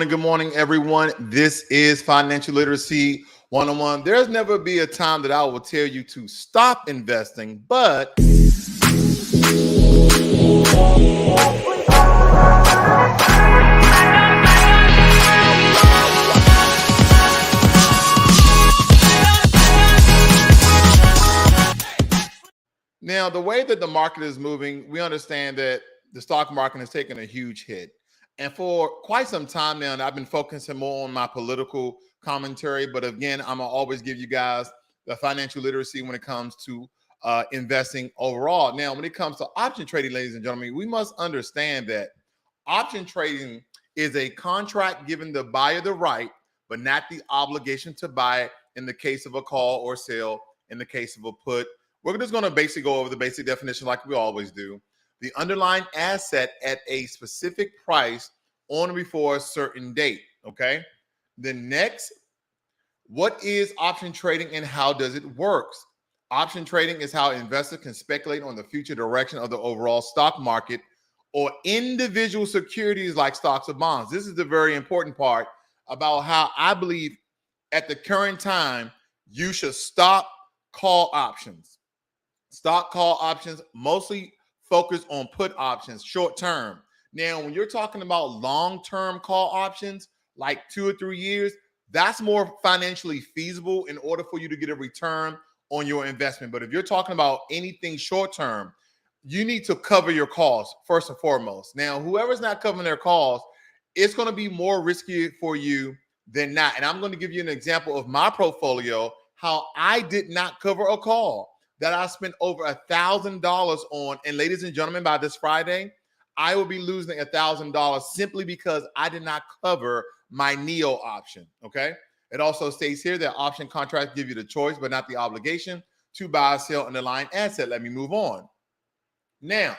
Good morning, everyone. This is Financial Literacy 101. There's never be a time that I will tell you to stop investing, but now the way that the market is moving, we understand that the stock market has taken a huge hit. And for quite some time now, I've been focusing more on my political commentary. But again, I'm going to always give you guys the financial literacy when it comes to investing overall. Now, when it comes to option trading, ladies and gentlemen, we must understand that option trading is a contract giving the buyer the right, but not the obligation to buy it in the case of a call or sell, in the case of a put. We're just going to basically go over the basic definition like we always do. The underlying asset at a specific price on or before a certain date, okay? Then next, what is option trading and how does it work? Option trading is how investors can speculate on the future direction of the overall stock market or individual securities like stocks or bonds. This is the very important part about how I believe at the current time, you should stop call options. Stock call options mostly focus on put options, short term. Now, when you're talking about long-term call options, like 2 or 3 years, that's more financially feasible in order for you to get a return on your investment. But if you're talking about anything short-term, you need to cover your calls first and foremost. Now, whoever's not covering their calls, it's going to be more risky for you than not. And I'm going to give you an example of my portfolio, how I did not cover a call that I spent over $1,000 on. And ladies and gentlemen, by this Friday, I will be losing $1,000 simply because I did not cover my NEO option, okay? It also states here that option contracts give you the choice, but not the obligation to buy or sell an underlying asset. Let me move on. Now,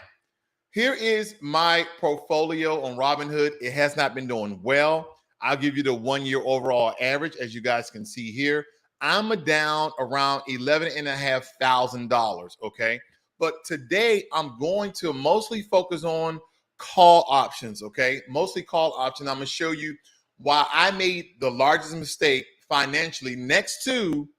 here is my portfolio on Robinhood. It has not been doing well. I'll give you the 1 year overall average, as you guys can see here. I'm down around $11,500, okay? But today I'm going to mostly focus on call options, okay? Mostly call options. I'm going to show you why I made the largest mistake financially next to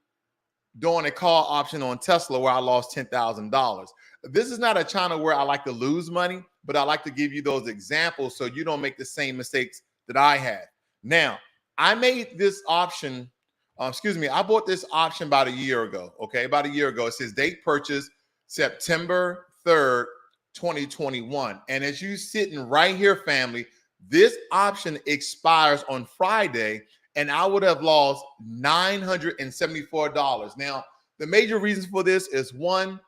doing a call option on Tesla where I lost $10,000. This is not a channel where I like to lose money, but I like to give you those examples so you don't make the same mistakes that I had. Now, I made this option I bought this option about a year ago, okay? About a year ago. It says date purchase September 3rd, 2021. And as you sitting right here, family, this option expires on Friday, and I would have lost $974. Now, the major reasons for this is one,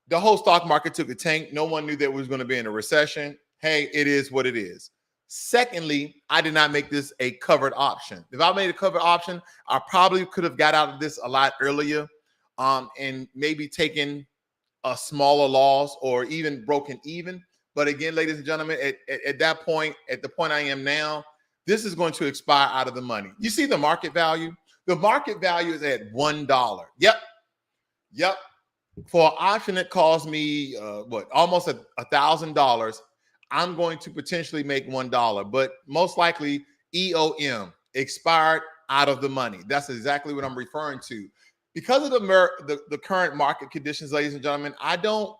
the whole stock market took a tank. No one knew that we was going to be in a recession. Hey, it is what it is. Secondly, I did not make this a covered option. If I made a covered option, I probably could have got out of this a lot earlier and maybe taken a smaller loss or even broken even. But again, ladies and gentlemen, at that point, at the point I am now, this is going to expire out of the money. You see the market value? The market value is at $1. Yep. For an option that cost me, almost $1,000, I'm going to potentially make $1, but most likely EOM, expired out of the money. That's exactly what I'm referring to. Because of the current market conditions, ladies and gentlemen, I don't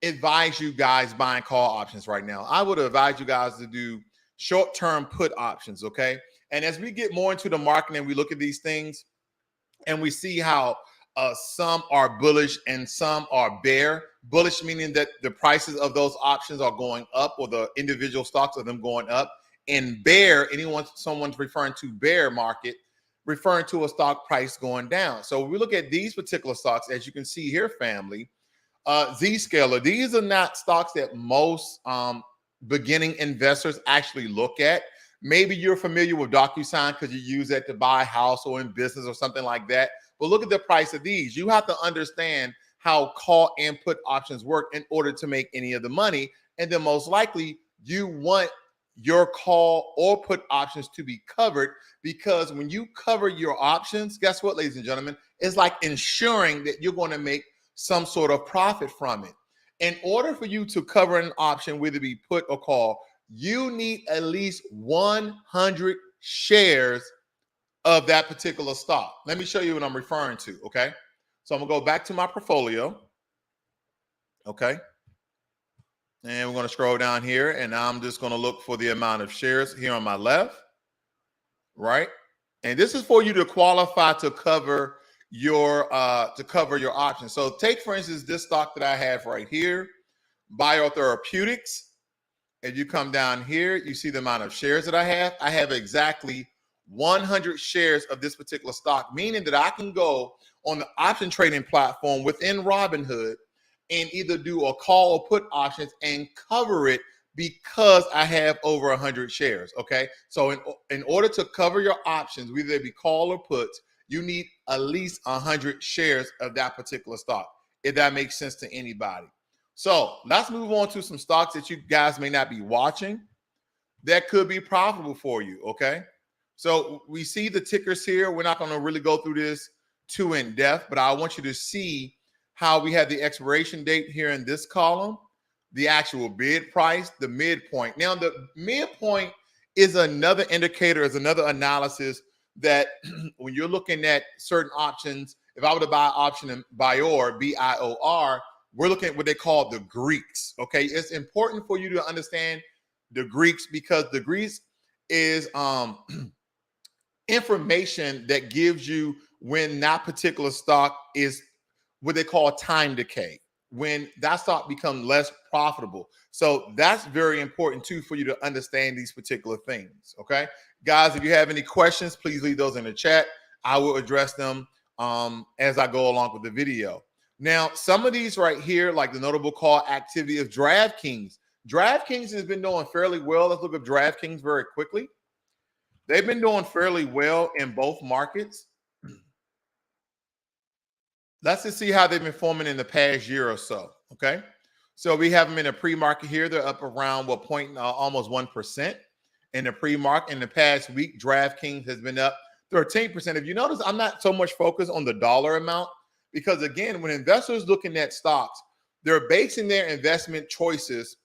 advise you guys buying call options right now. I would advise you guys to do short-term put options, okay? And as we get more into the market and we look at these things and we see how some are bullish and some are bear. Bullish meaning that the prices of those options are going up, or the individual stocks of them going up. And bear, someone's referring to bear market, referring to a stock price going down. So we look at these particular stocks, as you can see here, family, Zscaler. These are not stocks that most beginning investors actually look at. Maybe you're familiar with DocuSign because you use that to buy a house or in business or something like that. But look at the price of these. You have to understand how call and put options work in order to make any of the money. And then most likely you want your call or put options to be covered, because when you cover your options, guess what, ladies and gentlemen? It's like ensuring that you're going to make some sort of profit from it. In order for you to cover an option, whether it be put or call, you need at least 100 shares of that particular stock. Let me show you what I'm referring to, okay? So I'm gonna go back to my portfolio, okay? And we're gonna scroll down here, and I'm just gonna look for the amount of shares here on my left, right? And this is for you to qualify to cover your options. So take, for instance, this stock that I have right here, Biotherapeutics. If you come down here, you see the amount of shares that I have. I have exactly 100 shares of this particular stock, meaning that I can go on the option trading platform within Robinhood and either do a call or put options and cover it because I have over 100 shares, okay? So in order to cover your options, whether they be call or puts, you need at least 100 shares of that particular stock, if that makes sense to anybody. So let's move on to some stocks that you guys may not be watching that could be profitable for you, okay? So we see the tickers here. We're not going to really go through this too in depth, but I want you to see how we have the expiration date here in this column, the actual bid price, the midpoint. Now, the midpoint is another indicator, is another analysis that when you're looking at certain options, if I were to buy an option in Bior, B-I-O-R, we're looking at what they call the Greeks, okay? It's important for you to understand the Greeks because the Greeks is information that gives you when that particular stock is what they call time decay, when that stock becomes less profitable. So that's very important too for you to understand these particular things, okay? Guys, if you have any questions, please leave those in the chat. I will address them as I go along with the video. Now, some of these right here, like the notable call activity of DraftKings. DraftKings has been doing fairly well. Let's look at DraftKings very quickly. They've been doing fairly well in both markets. Let's just see how they've been performing in the past year or so, okay? So we have them in a pre-market here. They're up around almost 1% in the pre-market. In the past week, DraftKings has been up 13%. If you notice, I'm not so much focused on the dollar amount because, again, when investors looking at stocks, they're basing their investment choices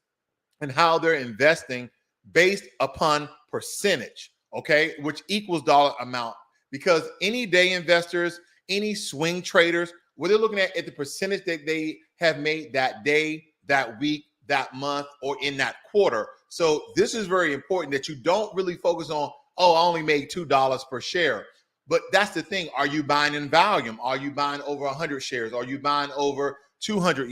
and how they're investing based upon percentage, okay, which equals dollar amount. Because any day investors, any swing traders, what they're looking at the percentage that they have made that day, that week, that month, or in that quarter. So this is very important that you don't really focus on, oh, I only made $2 per share. But that's the thing. Are you buying in volume? Are you buying over 100 shares? Are you buying over 200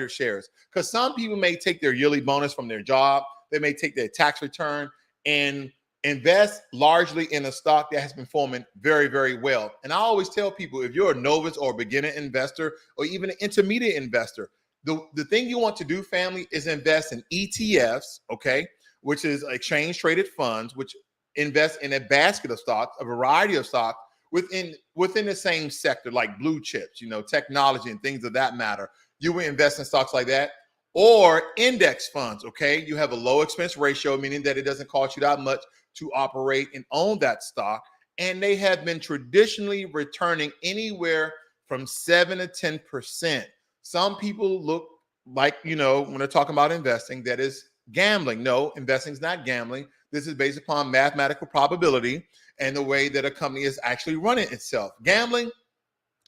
shares? Because some people may take their yearly bonus from their job. They may take their tax return and invest largely in a stock that has been performing very, very well. And I always tell people, if you're a novice or a beginner investor or even an intermediate investor, the thing you want to do, family, is invest in ETFs, okay, which is exchange traded funds, which invest in a basket of stocks, a variety of stocks within the same sector, like blue chips, technology and things of that matter. You will invest in stocks like that. Or index funds, okay? You have a low expense ratio, meaning that it doesn't cost you that much to operate and own that stock. And they have been traditionally returning anywhere from 7 to 10%. Some people look like, when they're talking about investing, that is gambling. No, investing is not gambling. This is based upon mathematical probability and the way that a company is actually running itself. Gambling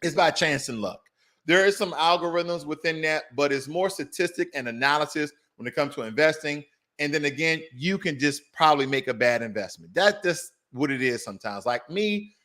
is by chance and luck. There is some algorithms within that, but it's more statistic and analysis when it comes to investing. And then again, you can just probably make a bad investment. That's just what it is sometimes. Like me,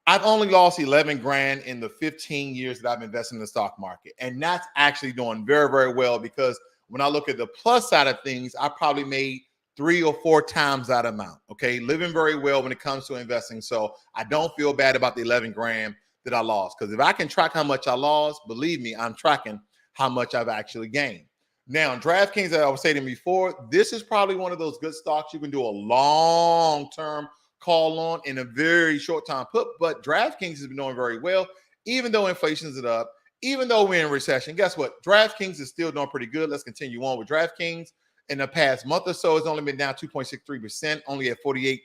I've only lost 11 grand in the 15 years that I've invested in the stock market. And that's actually doing very, very well, because when I look at the plus side of things, I probably made 3 or 4 times that amount. Okay. Living very well when it comes to investing. So I don't feel bad about the 11 grand that I lost, because if I can track how much I lost, believe me, I'm tracking how much I've actually gained. Now, DraftKings, that I was saying before, this is probably one of those good stocks you can do a long-term call on in a very short time put. But DraftKings has been doing very well, even though inflation's up, even though we're in recession. Guess what? DraftKings is still doing pretty good. Let's continue on with DraftKings. In the past month or so, it's only been down 2.63%, only at 48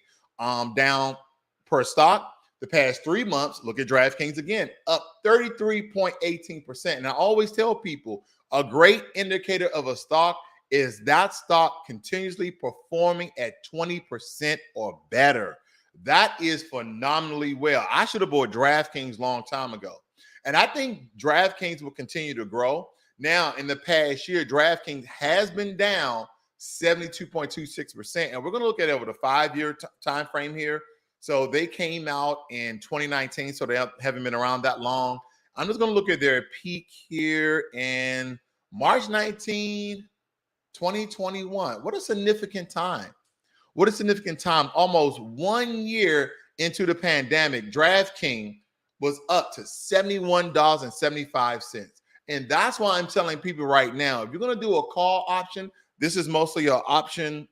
down per stock. The past 3 months, look at DraftKings again, up 33.18%. And I always tell people, a great indicator of a stock is that stock continuously performing at 20% or better. That is phenomenally well. I should have bought DraftKings a long time ago. And I think DraftKings will continue to grow. Now, in the past year, DraftKings has been down 72.26%. And we're going to look at it over the 5-year time frame here. So they came out in 2019, so they haven't been around that long. I'm just going to look at their peak here in March 19, 2021. What a significant time. What a significant time. Almost 1 year into the pandemic, DraftKings was up to $71.75. And that's why I'm telling people right now, if you're going to do a call option, this is mostly an option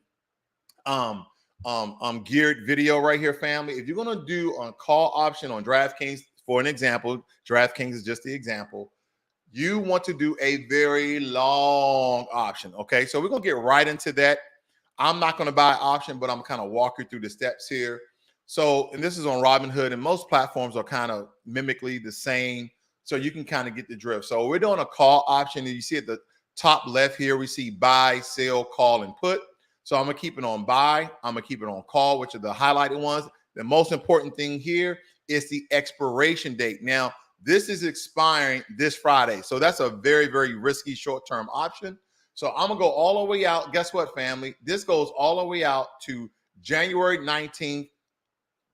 geared video right here, family. If you're going to do a call option on DraftKings, for an example, DraftKings is just the example, you want to do a very long option. Okay, so we're going to get right into that. I'm not going to buy an option, but I'm kind of walk you through the steps here. So, and this is on Robinhood, and most platforms are kind of mimically the same, so you can kind of get the drift. So we're doing a call option, and you see at the top left here, we see buy, sell, call, and put. So I'm going to keep it on buy. I'm going to keep it on call, which are the highlighted ones. The most important thing here is the expiration date. Now, this is expiring this Friday. So that's a very, very risky short-term option. So I'm going to go all the way out. Guess what, family? This goes all the way out to January 19th,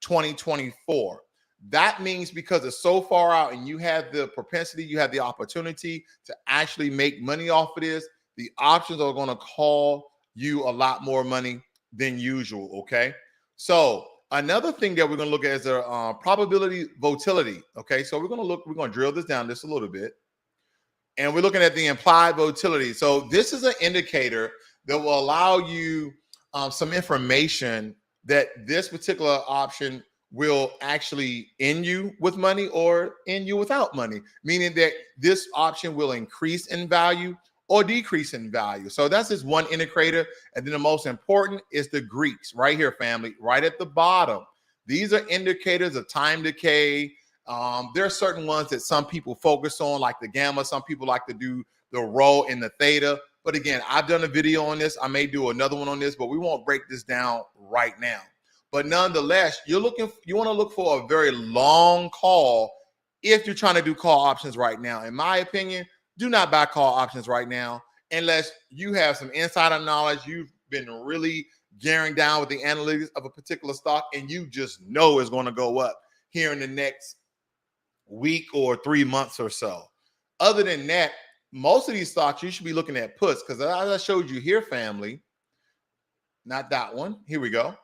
2024. That means because it's so far out and you have the propensity, you have the opportunity to actually make money off of this, the options are going to call you a lot more money than usual. Okay. So another thing that we're going to look at is the probability volatility. Okay. So we're going to drill this down just a little bit. And we're looking at the implied volatility. So this is an indicator that will allow you some information that this particular option will actually end you with money or end you without money, meaning that this option will increase in value or decrease in value. So that's just one indicator. And then the most important is the Greeks right here, family, right at the bottom. These are indicators of time decay. There are certain ones that some people focus on, like the gamma. Some people like to do the rho and the theta. But again, I've done a video on this. I may do another one on this, but we won't break this down right now. But nonetheless, you want to look for a very long call if you're trying to do call options right now. In my opinion, do not buy call options right now unless you have some insider knowledge. You've been really gearing down with the analytics of a particular stock, and you just know it's going to go up here in the next week or 3 months or so. Other than that, most of these stocks, you should be looking at puts, because as I showed you here, family, not that one. Here we go.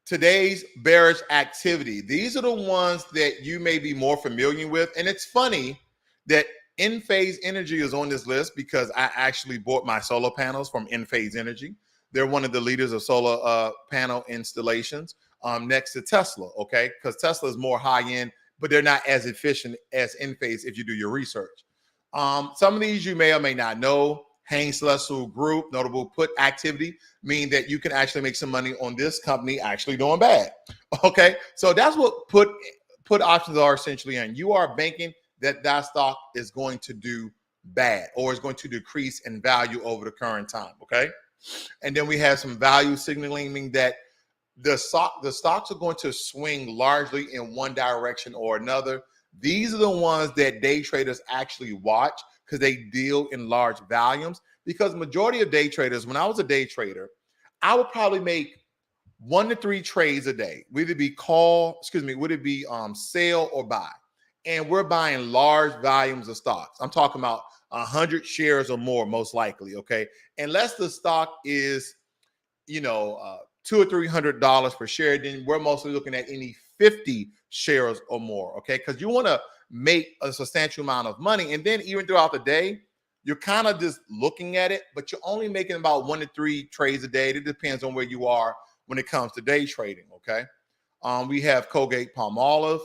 Today's bearish activity. These are the ones that you may be more familiar with. And it's funny that Enphase Energy is on this list because I actually bought my solar panels from Enphase Energy. They're one of the leaders of solar panel installations next to Tesla, okay? Because Tesla is more high-end, but they're not as efficient as Enphase if you do your research. Some of these you may or may not know. Haynes Celestial Group, notable put activity, mean that you can actually make some money on this company actually doing bad, okay? So that's what put options are essentially, and you are banking that stock is going to do bad or is going to decrease in value over the current time, okay? And then we have some value signaling, meaning that the stocks are going to swing largely in one direction or another. These are the ones that day traders actually watch because they deal in large volumes. Because majority of day traders, when I was a day trader, I would probably make 1 to 3 trades a day. Would it be call, would it be sell or buy? And we're buying large volumes of stocks. I'm talking about 100 shares or more, most likely. Okay. Unless the stock is, $200 or $300 per share, then we're mostly looking at any 50 shares or more. Okay. Because you want to make a substantial amount of money. And then even throughout the day, you're kind of just looking at it, but you're only making about 1 to 3 trades a day. It depends on where you are when it comes to day trading. Okay. We have Colgate Palmolive,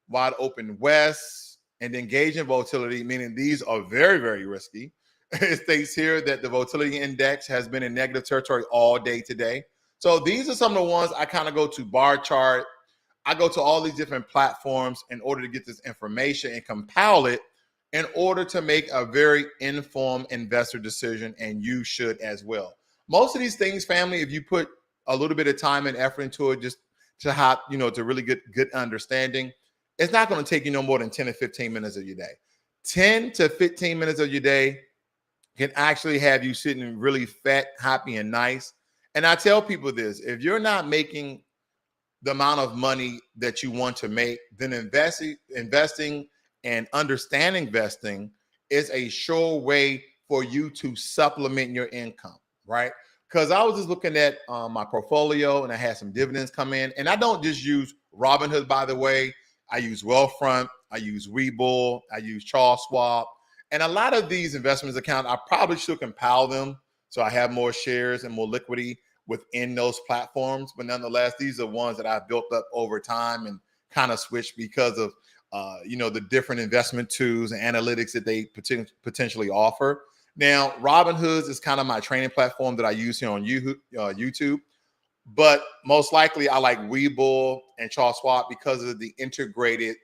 Wide Open West, and engage in volatility, meaning these are very, very risky. It states here that the volatility index has been in negative territory all day today. So these are some of the ones I kind of go to bar chart. I go to all these different platforms in order to get this information and compile it in order to make a very informed investor decision, and you should as well. Most of these things, family, if you put a little bit of time and effort into it, just to have, to really get good understanding, it's not going to take you no more than 10 to 15 minutes of your day. 10 to 15 minutes of your day can actually have you sitting really fat, happy, and nice. And I tell people this: if you're not making the amount of money that you want to make, then investing and understanding investing is a sure way for you to supplement your income, right? Because I was just looking at my portfolio and I had some dividends come in. And I don't just use Robinhood, by the way. I use Wealthfront, I use WeBull, I use Charles Schwab. And a lot of these investments accounts, I probably should compile them so I have more shares and more liquidity within those platforms. But nonetheless, these are ones that I've built up over time and kind of switched because of the different investment tools and analytics that they potentially offer. Now, Robinhood is kind of my training platform that I use here on YouTube. But most likely, I like WeBull and Charles Schwab because of the integrated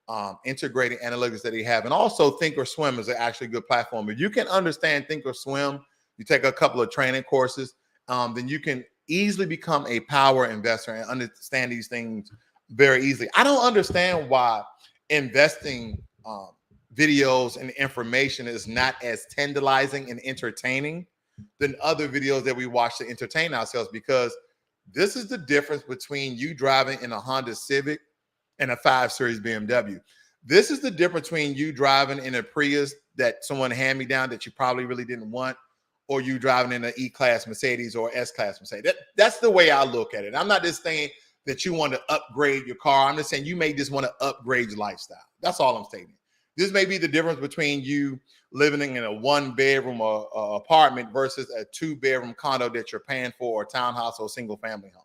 analytics that they have. And also Thinkorswim is actually a good platform. If you can understand Thinkorswim, you take a couple of training courses, then you can easily become a power investor and understand these things very easily. I don't understand why investing videos and information is not as tantalizing and entertaining than other videos that we watch to entertain ourselves, because this is the difference between you driving in a Honda Civic and a 5 Series BMW. This is the difference between you driving in a Prius that someone hand me down that you probably really didn't want, or you driving in an E-Class Mercedes or S-Class Mercedes. That's the way I look at it. I'm not just saying that you want to upgrade your car. I'm just saying you may just want to upgrade your lifestyle. That's all I'm stating. This may be the difference between you living in a 1-bedroom apartment versus a 2-bedroom condo that you're paying for, or a townhouse or a single family home.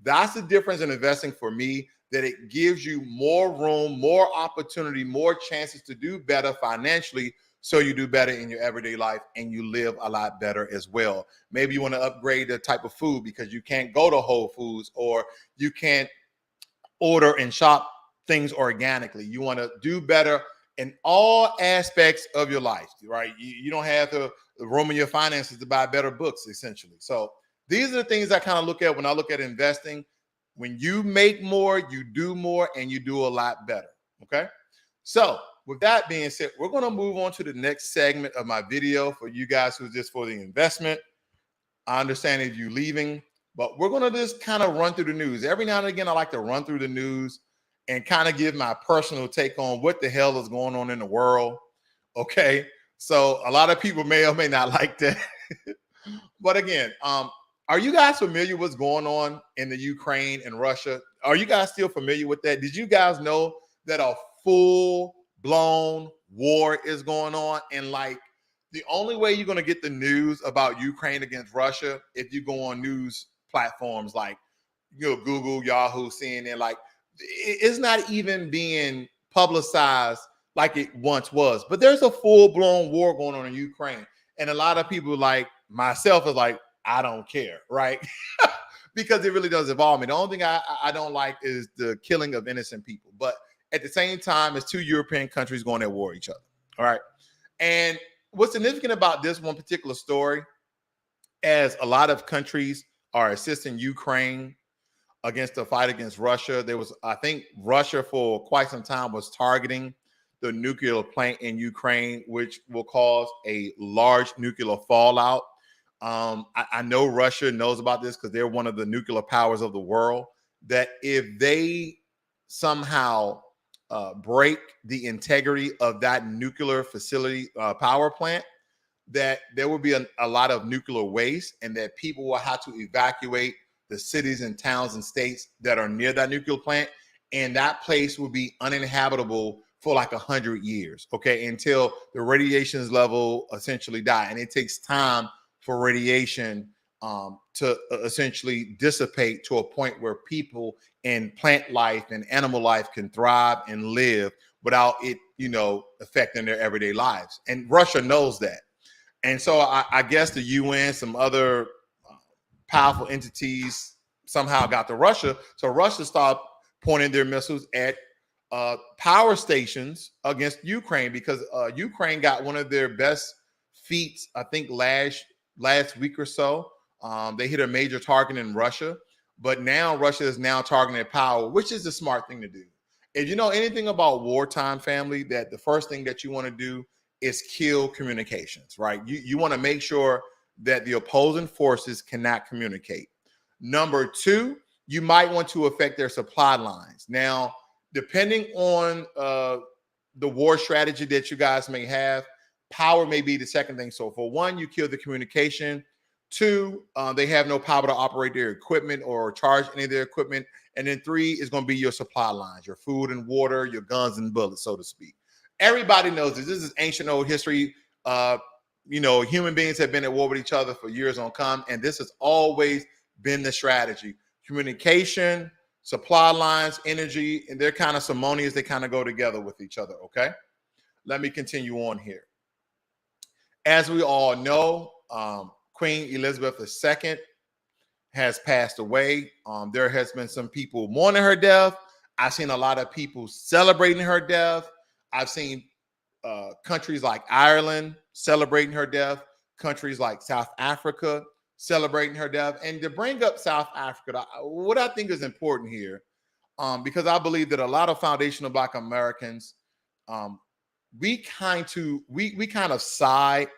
That's the difference in investing for me, that it gives you more room, more opportunity, more chances to do better financially, so you do better in your everyday life and you live a lot better as well. Maybe you want to upgrade the type of food because you can't go to Whole Foods, or you can't order and shop things organically. You want to do better in all aspects of your life, right? You don't have the room in your finances to buy better books, essentially. So these are the things I kind of look at when I look at investing. When you make more, you do more, and you do a lot better, okay? So with that being said, we're going to move on to the next segment of my video for you guys who's just for the investment. I understand if you're leaving, but we're going to just kind of run through the news. Every now and again, I like to run through the news and kind of give my personal take on what the hell is going on in the world, okay? So a lot of people may or may not like that. But again, are you guys familiar with what's going on in the Ukraine and Russia? Are you guys still familiar with that? Did you guys know that a full-blown war is going on? And like, the only way you're going to get the news about Ukraine against Russia, if you go on news platforms like Google, Yahoo, CNN, like, it's not even being publicized like it once was. But there's a full-blown war going on in Ukraine. And a lot of people like myself is like, I don't care, right? Because it really does involve me. The only thing I don't like is the killing of innocent people. But at the same time, it's 2 European countries going at war with each other, all right? And what's significant about this one particular story, as a lot of countries are assisting Ukraine against the fight against Russia. There was, I think, Russia for quite some time was targeting the nuclear plant in Ukraine, which will cause a large nuclear fallout. I know Russia knows about this because they're one of the nuclear powers of the world, that if they somehow break the integrity of that nuclear facility power plant, that there will be a lot of nuclear waste and that people will have to evacuate the cities and towns and states that are near that nuclear plant. And that place will be uninhabitable for like 100 years, okay, until the radiation's level essentially die. And it takes time for radiation to essentially dissipate to a point where people and plant life and animal life can thrive and live without it, affecting their everyday lives. And Russia knows that. And so I guess the UN, some other powerful entities somehow got to Russia. So Russia stopped pointing their missiles at power stations against Ukraine, because Ukraine got one of their best feats, I think, last week or so. They hit a major target in Russia, but now Russia is now targeting power, which is the smart thing to do. If you know anything about wartime, family, that the first thing that you want to do is kill communications, right? You want to make sure that the opposing forces cannot communicate. Number two, you might want to affect their supply lines. Now, depending on the war strategy that you guys may have, power may be the second thing. So for one, you kill the communication. Two, they have no power to operate their equipment or charge any of their equipment. And then three is going to be your supply lines, your food and water, your guns and bullets, so to speak. Everybody knows this. This is ancient old history. Human beings have been at war with each other for years on come, and this has always been the strategy. Communication, supply lines, energy, and they're kind of simultaneous. They kind of go together with each other, okay? Let me continue on here. As we all know, Queen Elizabeth II has passed away. There has been some people mourning her death. I've seen a lot of people celebrating her death. I've seen countries like Ireland celebrating her death, countries like South Africa celebrating her death. And to bring up South Africa, what I think is important here, because I believe that a lot of foundational Black Americans, we kind of side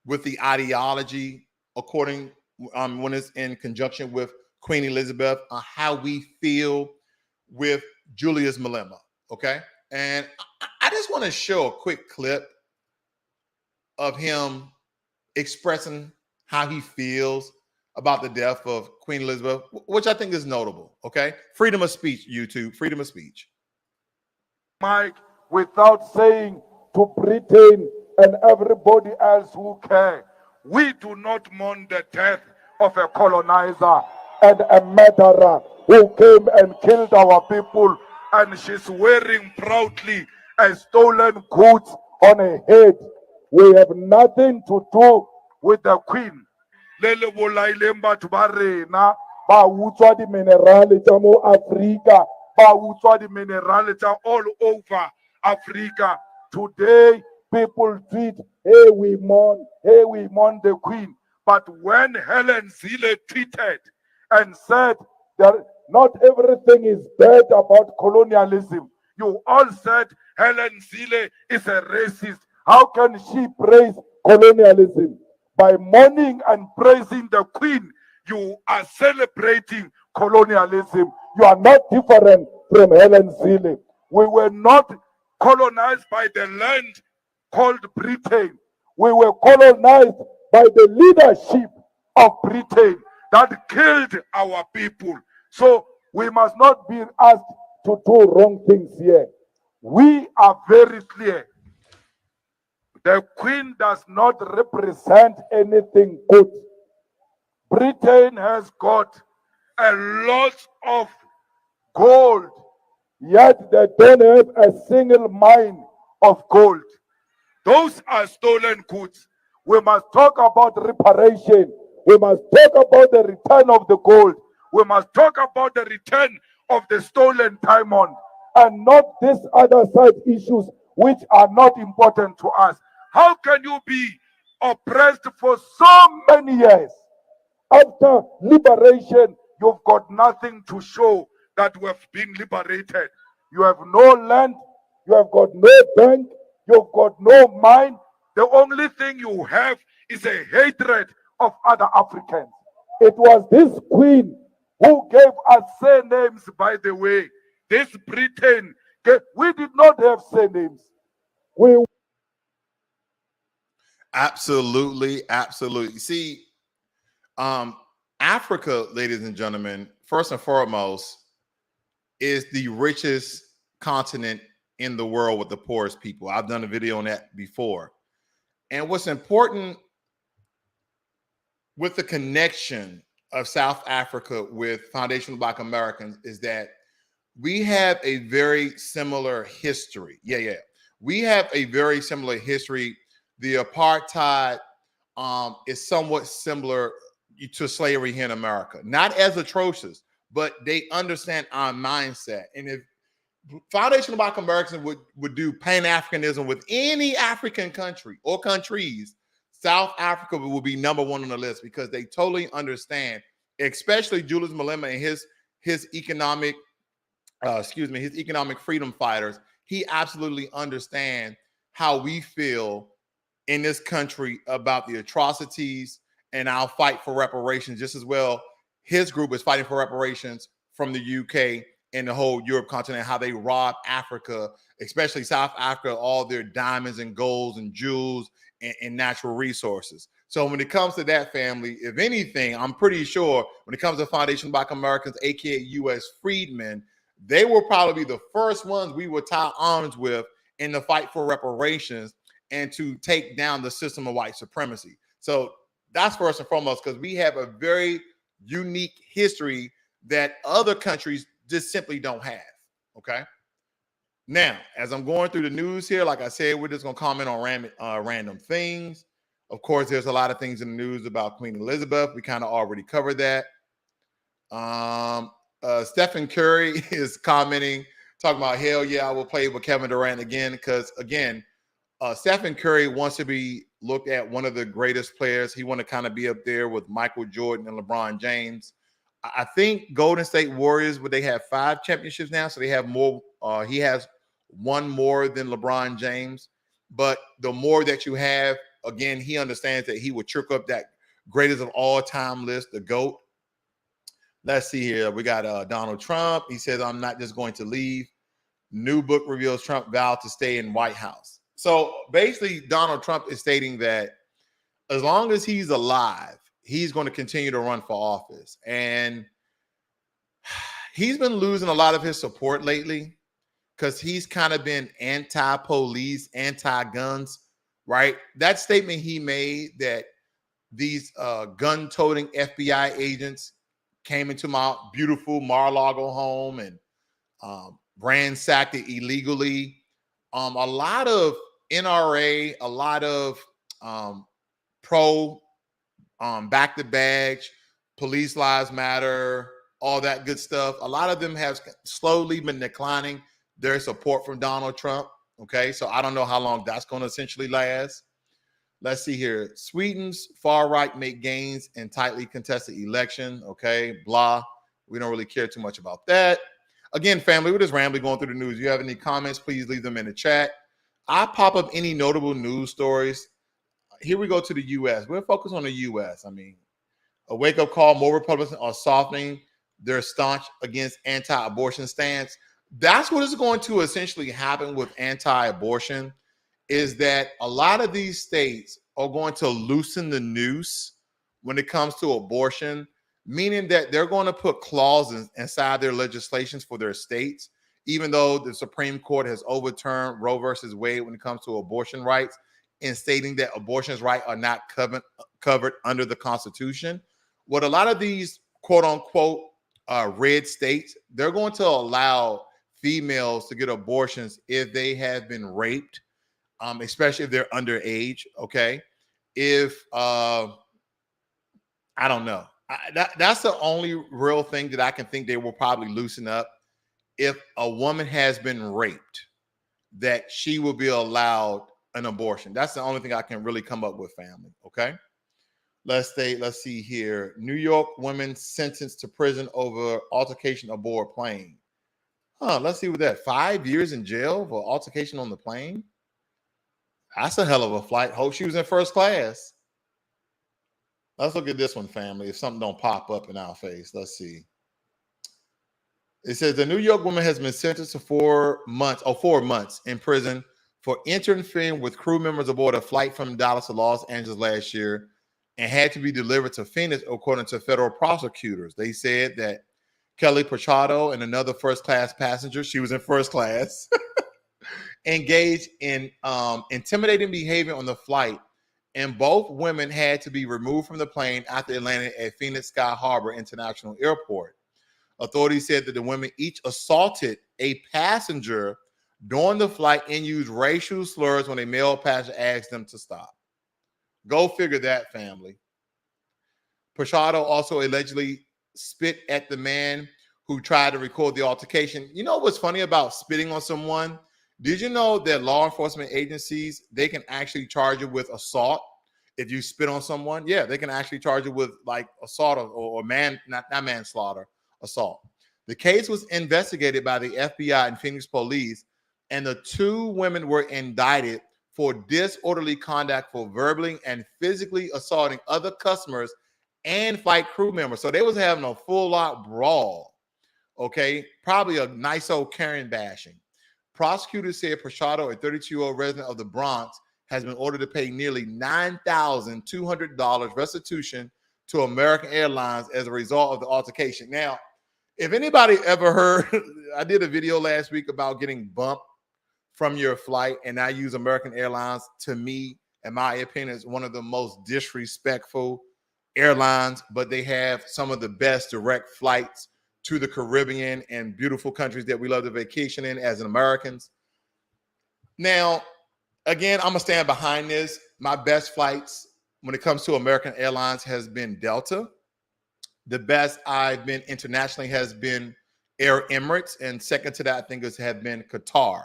with the ideology according when it's in conjunction with Queen Elizabeth on how we feel with Julius Malema, okay? And I just want to show a quick clip of him expressing how he feels about the death of Queen Elizabeth, which I think is notable, okay? Freedom of speech, YouTube, freedom of speech. Mike, without saying to Britain and everybody else who care, we do not mourn the death of a colonizer and a murderer who came and killed our people, and she's wearing proudly a stolen goods on her head. We have nothing to do with the Queen. Lele bolaileng batho ba rena ba utswa di minerale tsa mo Africa, ba utswa di minerale tsa all over Africa. Today people tweet, hey we mourn the Queen. But when Helen Zille tweeted and said that not everything is bad about colonialism, you all said Helen Zille is a racist. How can she praise colonialism? By mourning and praising the Queen, you are celebrating colonialism. You are not different from Helen Zille. We were not colonized by the land called Britain. We were colonized by the leadership of Britain that killed our people. So we must not be asked to do wrong things here. We are very clear. The Queen does not represent anything good. Britain has got a lot of gold, yet they don't have a single mine of gold. Those are stolen goods. We must talk about reparation. We must talk about the return of the gold. We must talk about the return of the stolen diamond, and not these other side issues which are not important to us. How can you be oppressed for so many years? After liberation, you've got nothing to show that we have been liberated. You have no land, you have got no bank, you've got no mine. The only thing you have is a hatred of other Africans. It was this queen who gave us surnames, by the way. This Britain, we did not have surnames. We Absolutely, absolutely. See, Africa, ladies and gentlemen, first and foremost, is the richest continent in the world with the poorest people. I've done a video on that before. And what's important with the connection of South Africa with Foundation Black Americans is that we have a very similar history. Yeah. We have a very similar history. The apartheid is somewhat similar to slavery here in America. Not as atrocious, but they understand our mindset. And if Foundation of Black Americans would do Pan-Africanism with any African country or countries, South Africa will be number one on the list because they totally understand, especially Julius Malema and his economic freedom fighters. He absolutely understands how we feel in this country about the atrocities and our fight for reparations just as well. His group is fighting for reparations from the UK and the whole Europe continent, how they rob Africa, especially South Africa, all their diamonds and golds and jewels and natural resources. So when it comes to that, family, if anything, I'm pretty sure when it comes to Foundation Black Americans, aka U.S. freedmen, they will probably be the first ones we will tie arms with in the fight for reparations and to take down the system of white supremacy. So that's first and foremost, because we have a very unique history that other countries just simply don't have. Okay. Now, as I'm going through the news here, like I said, we're just going to comment on random things. Of course, there's a lot of things in the news about Queen Elizabeth. We kind of already covered that. Stephen Curry is commenting, talking about, hell yeah, I will play with Kevin Durant again. Because again, Stephen Curry wants to be looked at one of the greatest players. He want to kind of be up there with Michael Jordan and LeBron James. I think Golden State Warriors, but they have 5 championships now, so they have more. He has one more than LeBron James. But the more that you have, again, he understands that he would trick up that greatest of all time list, the GOAT. Let's see here. We got Donald Trump. He says, I'm not just going to leave. New book reveals Trump vowed to stay in White House. So basically, Donald Trump is stating that as long as he's alive, he's going to continue to run for office. And he's been losing a lot of his support lately because he's kind of been anti-police, anti-guns, right? That statement he made that these gun-toting FBI agents came into my beautiful Mar-a-Lago home and ransacked it illegally. A lot of NRA, a lot of pro back the badge, police lives matter, all that good stuff. A lot of them have slowly been declining their support from Donald Trump. Okay, so I don't know how long that's going to essentially last. Let's see here. Sweden's far right make gains in tightly contested election. Okay, blah. We don't really care too much about that. Again, family, we're just rambling going through the news. If you have any comments, please leave them in the chat. I pop up any notable news stories. Here we go to the U.S. We're focused on the U.S. I mean, a wake-up call. More Republicans are softening their staunch against anti-abortion stance. That's what is going to essentially happen with anti-abortion, is that a lot of these states are going to loosen the noose when it comes to abortion, meaning that they're going to put clauses inside their legislations for their states, even though the Supreme Court has overturned Roe versus Wade when it comes to abortion rights and stating that abortion's rights are not covered under the Constitution. What a lot of these quote unquote red states, they're going to allow females to get abortions if they have been raped, especially if they're underage. Okay. If I don't know. That's the only real thing that I can think they will probably loosen up. If a woman has been raped, that she will be allowed an abortion. That's the only thing I can really come up with, family. Okay. Let's see here. New York woman sentenced to prison over altercation aboard plane. Let's see what that. 5 years in jail for altercation on the plane. That's a hell of a flight. Hope she was in first class. Let's look at this one, family. If something don't pop up in our face, let's see. It says the New York woman has been sentenced to 4 months in prison for interfering with crew members aboard a flight from Dallas to Los Angeles last year and had to be delivered to Phoenix, according to federal prosecutors. They said that Kelly Pachado and another first-class passenger, she was in first class, engaged in intimidating behavior on the flight, and both women had to be removed from the plane after they landed at Phoenix Sky Harbor International Airport. Authorities said that the women each assaulted a passenger during the flight and used racial slurs when a male passenger asked them to stop. Go figure that, family. Pachado also allegedly spit at the man who tried to record the altercation. You know what's funny about spitting on someone? Did you know that law enforcement agencies, they can actually charge you with assault if you spit on someone? Yeah, they can actually charge you with like assault or not manslaughter, assault. The case was investigated by the FBI and Phoenix police, and the two women were indicted for disorderly conduct for verbally and physically assaulting other customers and flight crew members. So they was having a full-out brawl, okay? Probably a nice old Karen bashing. Prosecutors said Pachado, a 32-year-old resident of the Bronx, has been ordered to pay nearly $9,200 restitution to American Airlines as a result of the altercation. Now, if anybody ever heard, I did a video last week about getting bumped from your flight, and I use American Airlines. To me, in my opinion, is one of the most disrespectful airlines, but they have some of the best direct flights to the Caribbean and beautiful countries that we love to vacation in as Americans. Now, again, I'm gonna stand behind this. My best flights when it comes to American Airlines has been Delta. The best I've been internationally has been Air Emirates, and second to that, I think has been Qatar.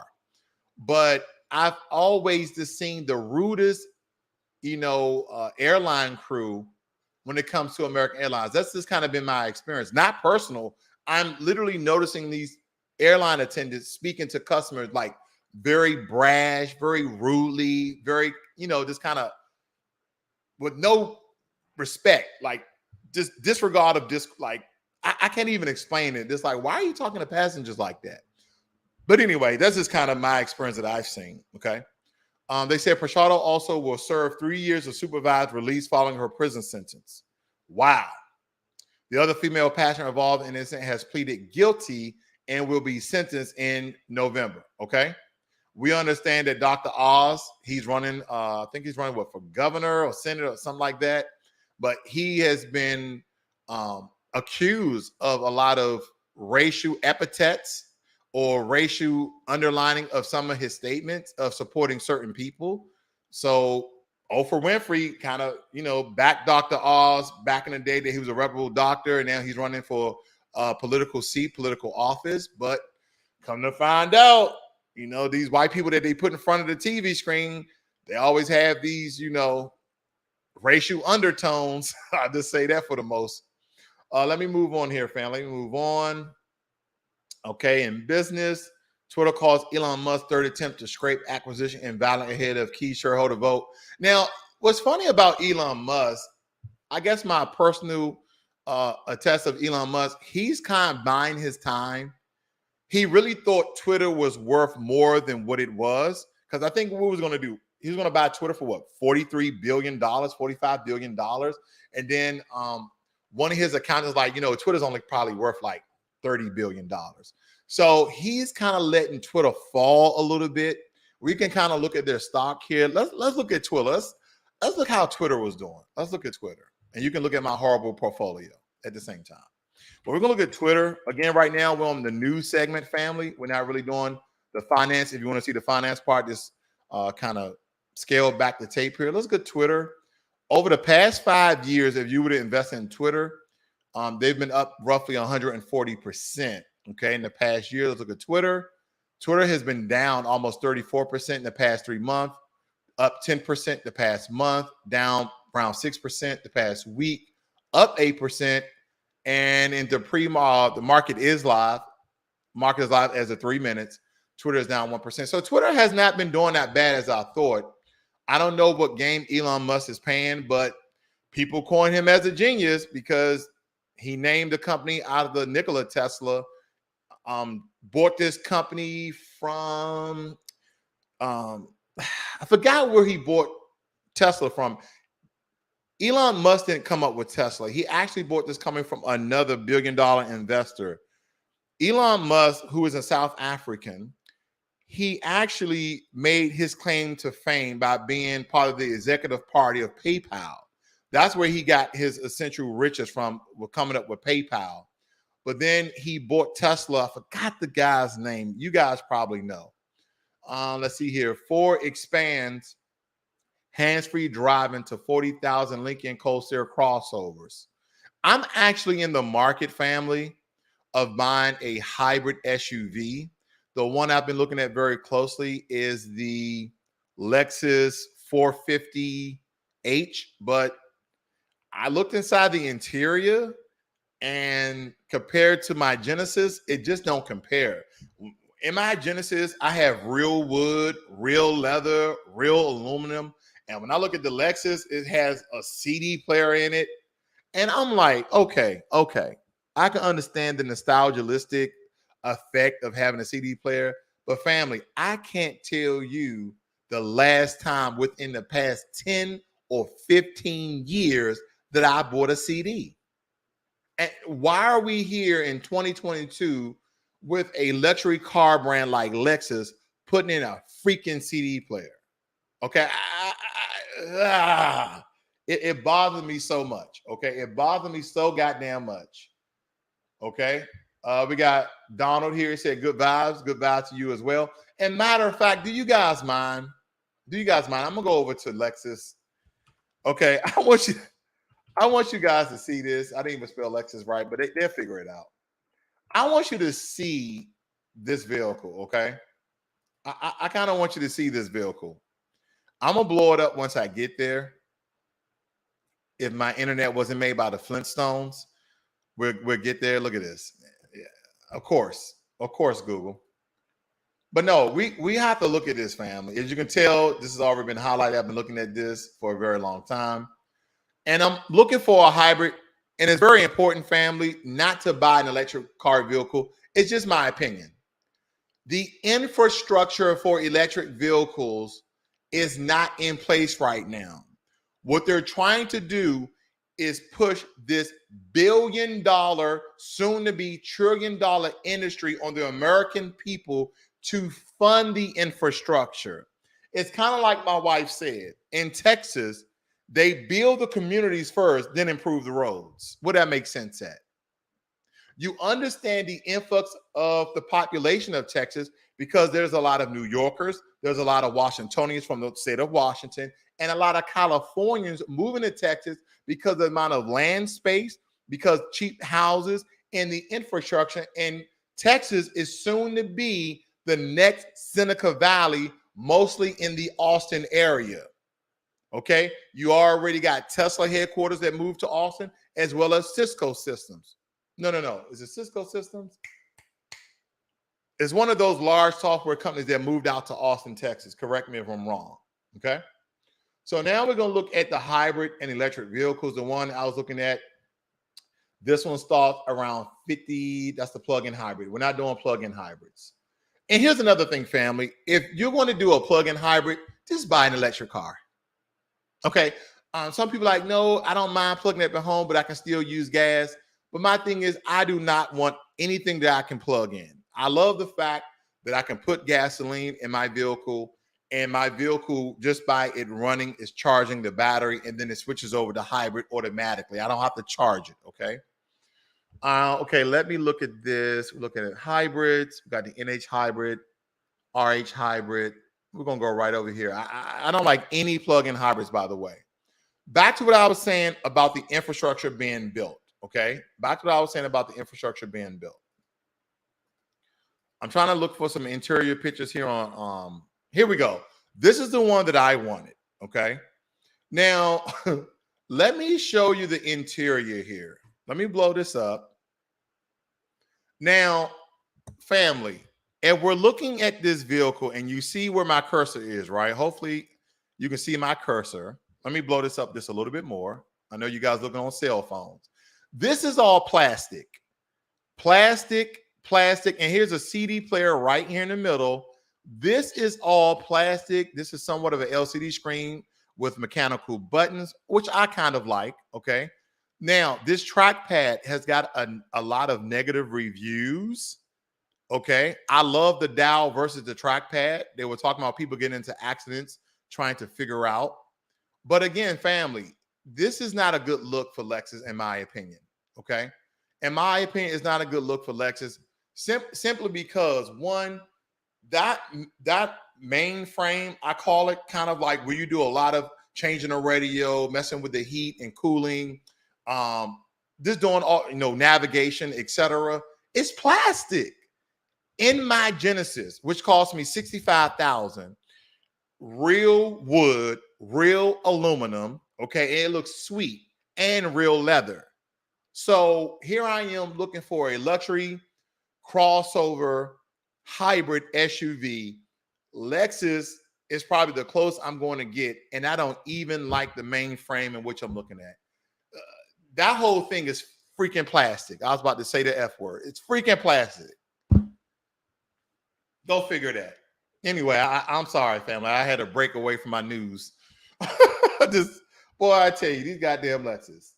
But I've always just seen the rudest, airline crew when it comes to American Airlines. That's just kind of been my experience. Not personal. I'm literally noticing these airline attendants speaking to customers like very brash, very rudely, very, just kind of with no respect, like just disregard of this. Like, I can't even explain it. Just like, why are you talking to passengers like that? But anyway, that's just kind of my experience that I've seen. Okay. They said Pachado also will serve 3 years of supervised release following her prison sentence. Wow. The other female passenger involved in the incident has pleaded guilty and will be sentenced in November. Okay. We understand that Dr. Oz, he's running, I think he's running for governor or senator or something like that. But he has been accused of a lot of racial epithets or racial underlining of some of his statements of supporting certain people. So Oprah Winfrey kind of, backed Dr. Oz back in the day that he was a reputable doctor, and now he's running for political office. But come to find out, these white people that they put in front of the TV screen, they always have these, racial undertones. I just say that for the most. Let me move on here, family. Let me move on. Okay, in business, Twitter calls Elon Musk's third attempt to scrape acquisition invalid ahead of key shareholder vote. Now, what's funny about Elon Musk, I guess my personal test of Elon Musk, he's kind of buying his time. He really thought Twitter was worth more than what it was, because I think what he was going to do, he was going to buy Twitter for what, $43 billion, $45 billion. And then one of his accountants like, Twitter's only probably worth like $30 billion. So he's kind of letting Twitter fall a little bit. We can kind of look at their stock here. Let's look at Twitter. Let's look how Twitter was doing. Let's look at Twitter. And you can look at my horrible portfolio at the same time. But we're going to look at Twitter. Again, right now, we're on the news segment, family. We're not really doing the finance. If you want to see the finance part, just kind of scale back the tape here. Let's look at Twitter. Over the past 5 years, if you were to invest in Twitter, they've been up roughly 140%. Okay, in the past year, let's look at Twitter. Twitter has been down almost 34% in the past 3 months, up 10% the past month, down around 6% the past week, up 8%. And in the the market is live. Market is live as of 3 minutes. Twitter is down 1%. So Twitter has not been doing that bad as I thought. I don't know what game Elon Musk is paying, but People coin him as a genius because he named the company out of the Nikola Tesla. Bought this company from I forgot where he bought Tesla from. Elon Musk didn't come up with Tesla. He actually bought this company from another billion-dollar investor. Elon Musk, who is a South African, he actually made his claim to fame by being part of the executive party of PayPal. That's where he got his essential riches from, coming up with PayPal. But then he bought Tesla. I forgot the guy's name. You guys probably know. Let's see here. Ford expands hands-free driving to 40,000 Lincoln Corsair crossovers. I'm actually in the market, family, of buying a hybrid SUV. The one I've been looking at very closely is the Lexus 450H, but I looked inside the interior, and compared to my Genesis, it just don't compare. In my Genesis, I have real wood, real leather, real aluminum. And when I look at the Lexus, it has a CD player in it. And I'm like, okay. I can understand the nostalgic effect of having a CD player. But family, I can't tell you the last time within the past 10 or 15 years that I bought a CD. And why are we here in 2022 with a luxury car brand like Lexus putting in a freaking CD player? Okay. It bothers me so much. Okay. It bothers me so goddamn much. Okay. We got Donald here. He said, good vibes to you as well. And matter of fact, do you guys mind? I'm going to go over to Lexus. Okay. I want you guys to see this. I didn't even spell Lexus right, but they'll figure it out. I want you to see this vehicle. Okay. I kind of want you to see this vehicle. I'm going to blow it up once I get there. If my internet wasn't made by the Flintstones, we'll get there. Look at this. Yeah, of course, Google. But no, we have to look at this, family. As you can tell, this has already been highlighted. I've been looking at this for a very long time. And I'm looking for a hybrid. And it's very important, family, not to buy an electric car vehicle. It's just my opinion. The infrastructure for electric vehicles is not in place right now. What they're trying to do is push this billion-dollar, soon-to-be trillion-dollar industry on the American people to fund the infrastructure. It's kind of like my wife said, in Texas, they build the communities first, then improve the roads. Would that make sense at? You understand the influx of the population of Texas because there's a lot of New Yorkers, there's a lot of Washingtonians from the state of Washington, and a lot of Californians moving to Texas because of the amount of land space, because cheap houses and the infrastructure. And Texas is soon to be the next Seneca Valley, mostly in the Austin area. Okay, you already got Tesla headquarters that moved to Austin, as well as Cisco Systems. No. Is it Cisco Systems? It's one of those large software companies that moved out to Austin, Texas. Correct me if I'm wrong. Okay. So now we're going to look at the hybrid and electric vehicles. The one I was looking at, this one starts around 50. That's the plug-in hybrid. We're not doing plug-in hybrids. And here's another thing, family. If you're going to do a plug-in hybrid, just buy an electric car. Okay. Some people are like, no, I don't mind plugging it at home, but I can still use gas. But my thing is, I do not want anything that I can plug in. I love the fact that I can put gasoline in my vehicle, and my vehicle, just by it running, is charging the battery, and then it switches over to hybrid automatically. I don't have to charge it. Okay. Okay. Let me look at this. We're looking at hybrids. We got the NH hybrid, RH hybrid. We're going to go right over here. I don't like any plug-in hybrids, by the way. Back to what I was saying about the infrastructure being built. Okay. Back to what I was saying about the infrastructure being built. I'm trying to look for some interior pictures here on, here we go. This is the one that I wanted. Okay. Now, let me show you the interior here. Let me blow this up. Now, family, and we're looking at this vehicle, and you see where my cursor is, right? Hopefully you can see my cursor. Let me blow this up just a little bit more. I know you guys looking on cell phones. This is all plastic. Plastic, plastic. And here's a CD player right here in the middle. This is all plastic. This is somewhat of an LCD screen with mechanical buttons, which I kind of like, okay? Now, this trackpad has got a lot of negative reviews, okay? I love the dial versus the trackpad. They were talking about people getting into accidents trying to figure out. But again, family, this is not a good look for Lexus, in my opinion, okay? In my opinion, it's not a good look for Lexus simply because, one, that mainframe, I call it, kind of like where you do a lot of changing the radio, messing with the heat and cooling, just doing all, navigation, etc. It's plastic. In my Genesis, which cost me $65,000, real wood, real aluminum, okay, and it looks sweet, and real leather. So here I am looking for a luxury crossover hybrid SUV. Lexus is probably the closest I'm going to get, and I don't even like the main frame in which I'm looking at. That whole thing is freaking plastic. I was about to say the F word. It's freaking plastic. Go figure that. Anyway, I'm sorry, family. I had to break away from my news. Boy, I tell you, these goddamn Lexus.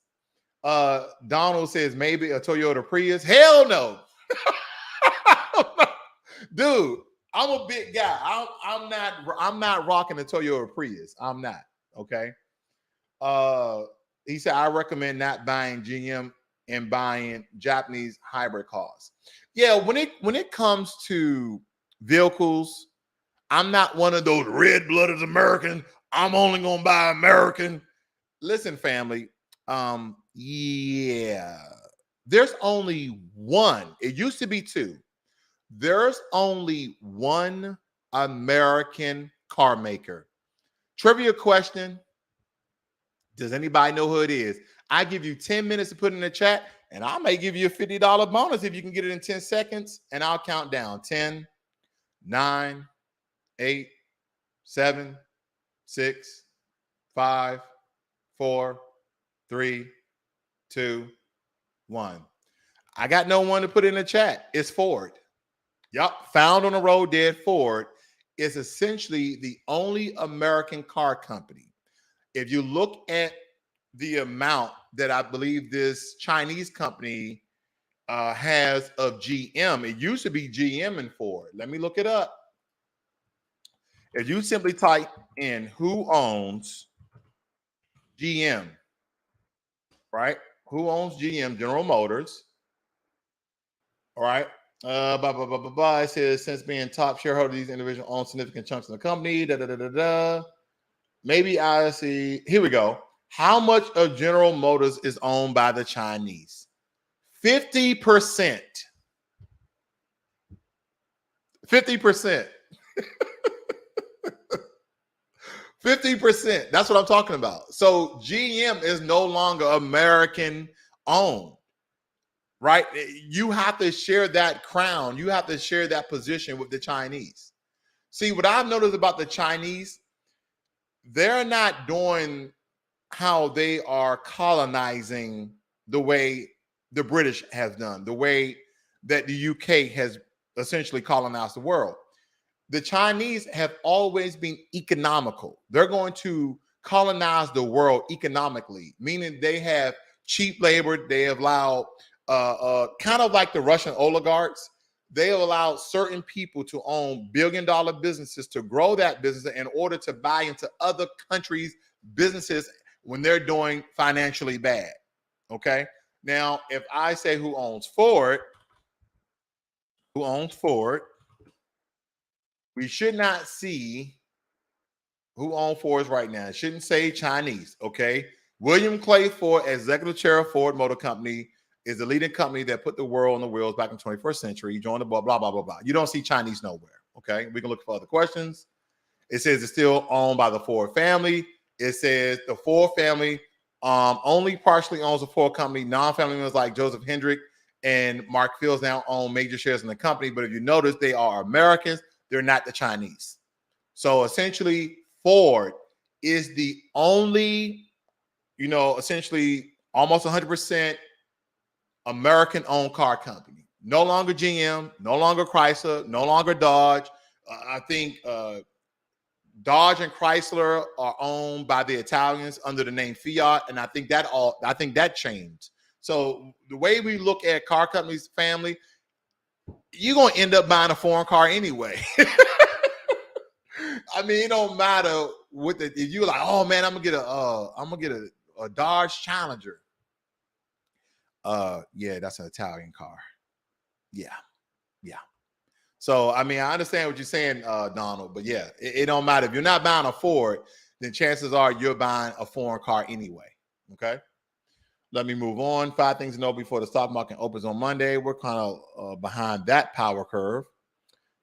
Donald says maybe a Toyota Prius. Hell no. Dude, I'm a big guy. I'm not rocking a Toyota Prius. I'm not. Okay. He said, I recommend not buying GM and buying Japanese hybrid cars. Yeah, when it comes to vehicles, I'm not one of those red-blooded American. I'm only gonna buy American. Listen, family. Yeah, there's only one. It used to be two. There's only one American car maker. Trivia question. Does anybody know who it is? I give you 10 minutes to put in the chat, and I may give you a $50 bonus if you can get it in 10 seconds, and I'll count down. 10, 9, 8, 7, 6, 5, 4, 3, 2, 1. I got no one to put in the chat. It's Ford. Yup, found on the road dead. Ford is essentially the only American car company. If you look at the amount that I believe this Chinese company has of GM, it used to be GM and Ford. Let me look it up. If you simply type in who owns GM, right? Who owns GM, General Motors? All right. It says, since being top shareholder, these individuals own significant chunks of the company. Maybe I see. Here we go. How much of General Motors is owned by the Chinese? 50%. 50%. 50%. That's what I'm talking about. So GM is no longer American owned, right? You have to share that crown. You have to share that position with the Chinese. See, what I've noticed about the Chinese, they're not doing how they are colonizing the way the British has done, the way that the UK has essentially colonized the world. The Chinese have always been economical. They're going to colonize the world economically, meaning they have cheap labor. They have allowed, kind of like the Russian oligarchs, they have allowed certain people to own billion-dollar businesses to grow that business in order to buy into other countries' businesses when they're doing financially bad. Okay. Now, if I say who owns Ford, we should not see who owns Ford right now. It shouldn't say Chinese. Okay. William Clay Ford, executive chair of Ford Motor Company, is the leading company that put the world on the wheels back in the 21st century. He joined the blah, blah, blah, blah, blah. You don't see Chinese nowhere. Okay. We can look for other questions. It says it's still owned by the Ford family. It says the Ford family only partially owns the Ford company. Non-family members like Joseph Hendrick and Mark Fields now own major shares in the company. But if you notice, they are Americans. They're not the Chinese. So essentially, Ford is the only essentially almost 100% American-owned car company. No longer GM, no longer Chrysler, no longer Dodge. I think Dodge and Chrysler are owned by the Italians under the name Fiat, and I think that changed. So the way we look at car companies, family, you're gonna end up buying a foreign car anyway. I mean, it don't matter what if you're like, oh man, I'm gonna get a Dodge Challenger. Yeah, that's an Italian car. Yeah. So I mean, I understand what you're saying, Donald, but yeah, it don't matter. If you're not buying a Ford, then chances are you're buying a foreign car anyway. Okay. Let me move on. 5 things to know before the stock market opens on Monday. We're kind of behind that power curve.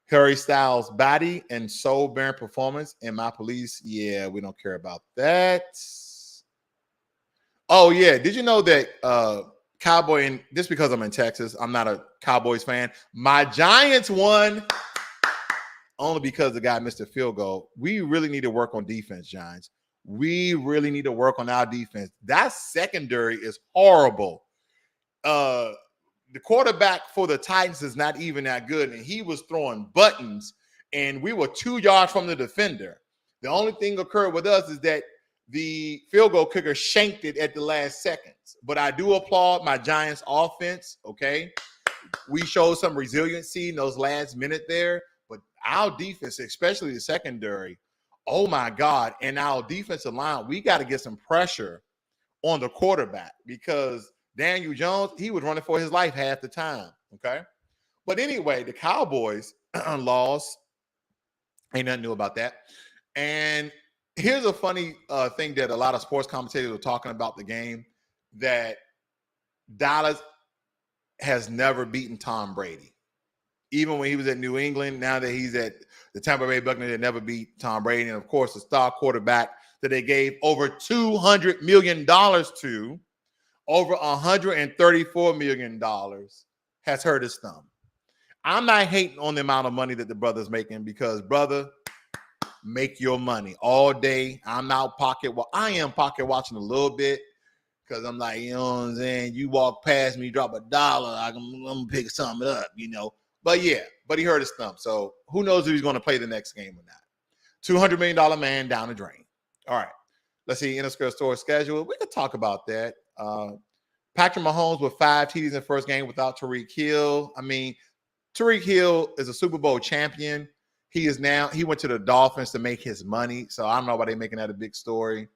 Harry Styles' body and soul-bearing performance in My Police. Yeah, we don't care about that. Oh, yeah. Did you know that Cowboy, and just because I'm in Texas, I'm not a Cowboys fan. My Giants won only because the guy missed a field goal. We really need to work on defense, Giants. We really need to work on our defense. That secondary is horrible. The quarterback for the Titans is not even that good, and he was throwing buttons, and we were 2 yards from the defender. The only thing occurred with us is that the field goal kicker shanked it at the last seconds. But I do applaud my Giants offense, okay? We showed some resiliency in those last minute there, but our defense, especially the secondary, oh my God, and our defensive line, we got to get some pressure on the quarterback because Daniel Jones, he was running for his life half the time, okay? But anyway, the Cowboys lost. Ain't nothing new about that. And here's a funny thing that a lot of sports commentators were talking about the game, that Dallas has never beaten Tom Brady. Even when he was at New England, now that he's at the Tampa Bay Buccaneers, they never beat Tom Brady. And, of course, the star quarterback that they gave over $200 million to, over $134 million, has hurt his thumb. I'm not hating on the amount of money that the brother's making because, brother, make your money all day. I'm out pocket. Well, I am pocket watching a little bit because I'm like, you know what I'm saying? You walk past me, drop $1, I'm going to pick something up, But yeah, but he hurt his thumb. So who knows if he's going to play the next game or not. $200 million man down the drain. All right. Let's see. Intersquare store schedule. We could talk about that. Patrick Mahomes with 5 TDs in the first game without Tyreek Hill. I mean, Tyreek Hill is a Super Bowl champion. He went to the Dolphins to make his money. So I don't know why they're making that a big story.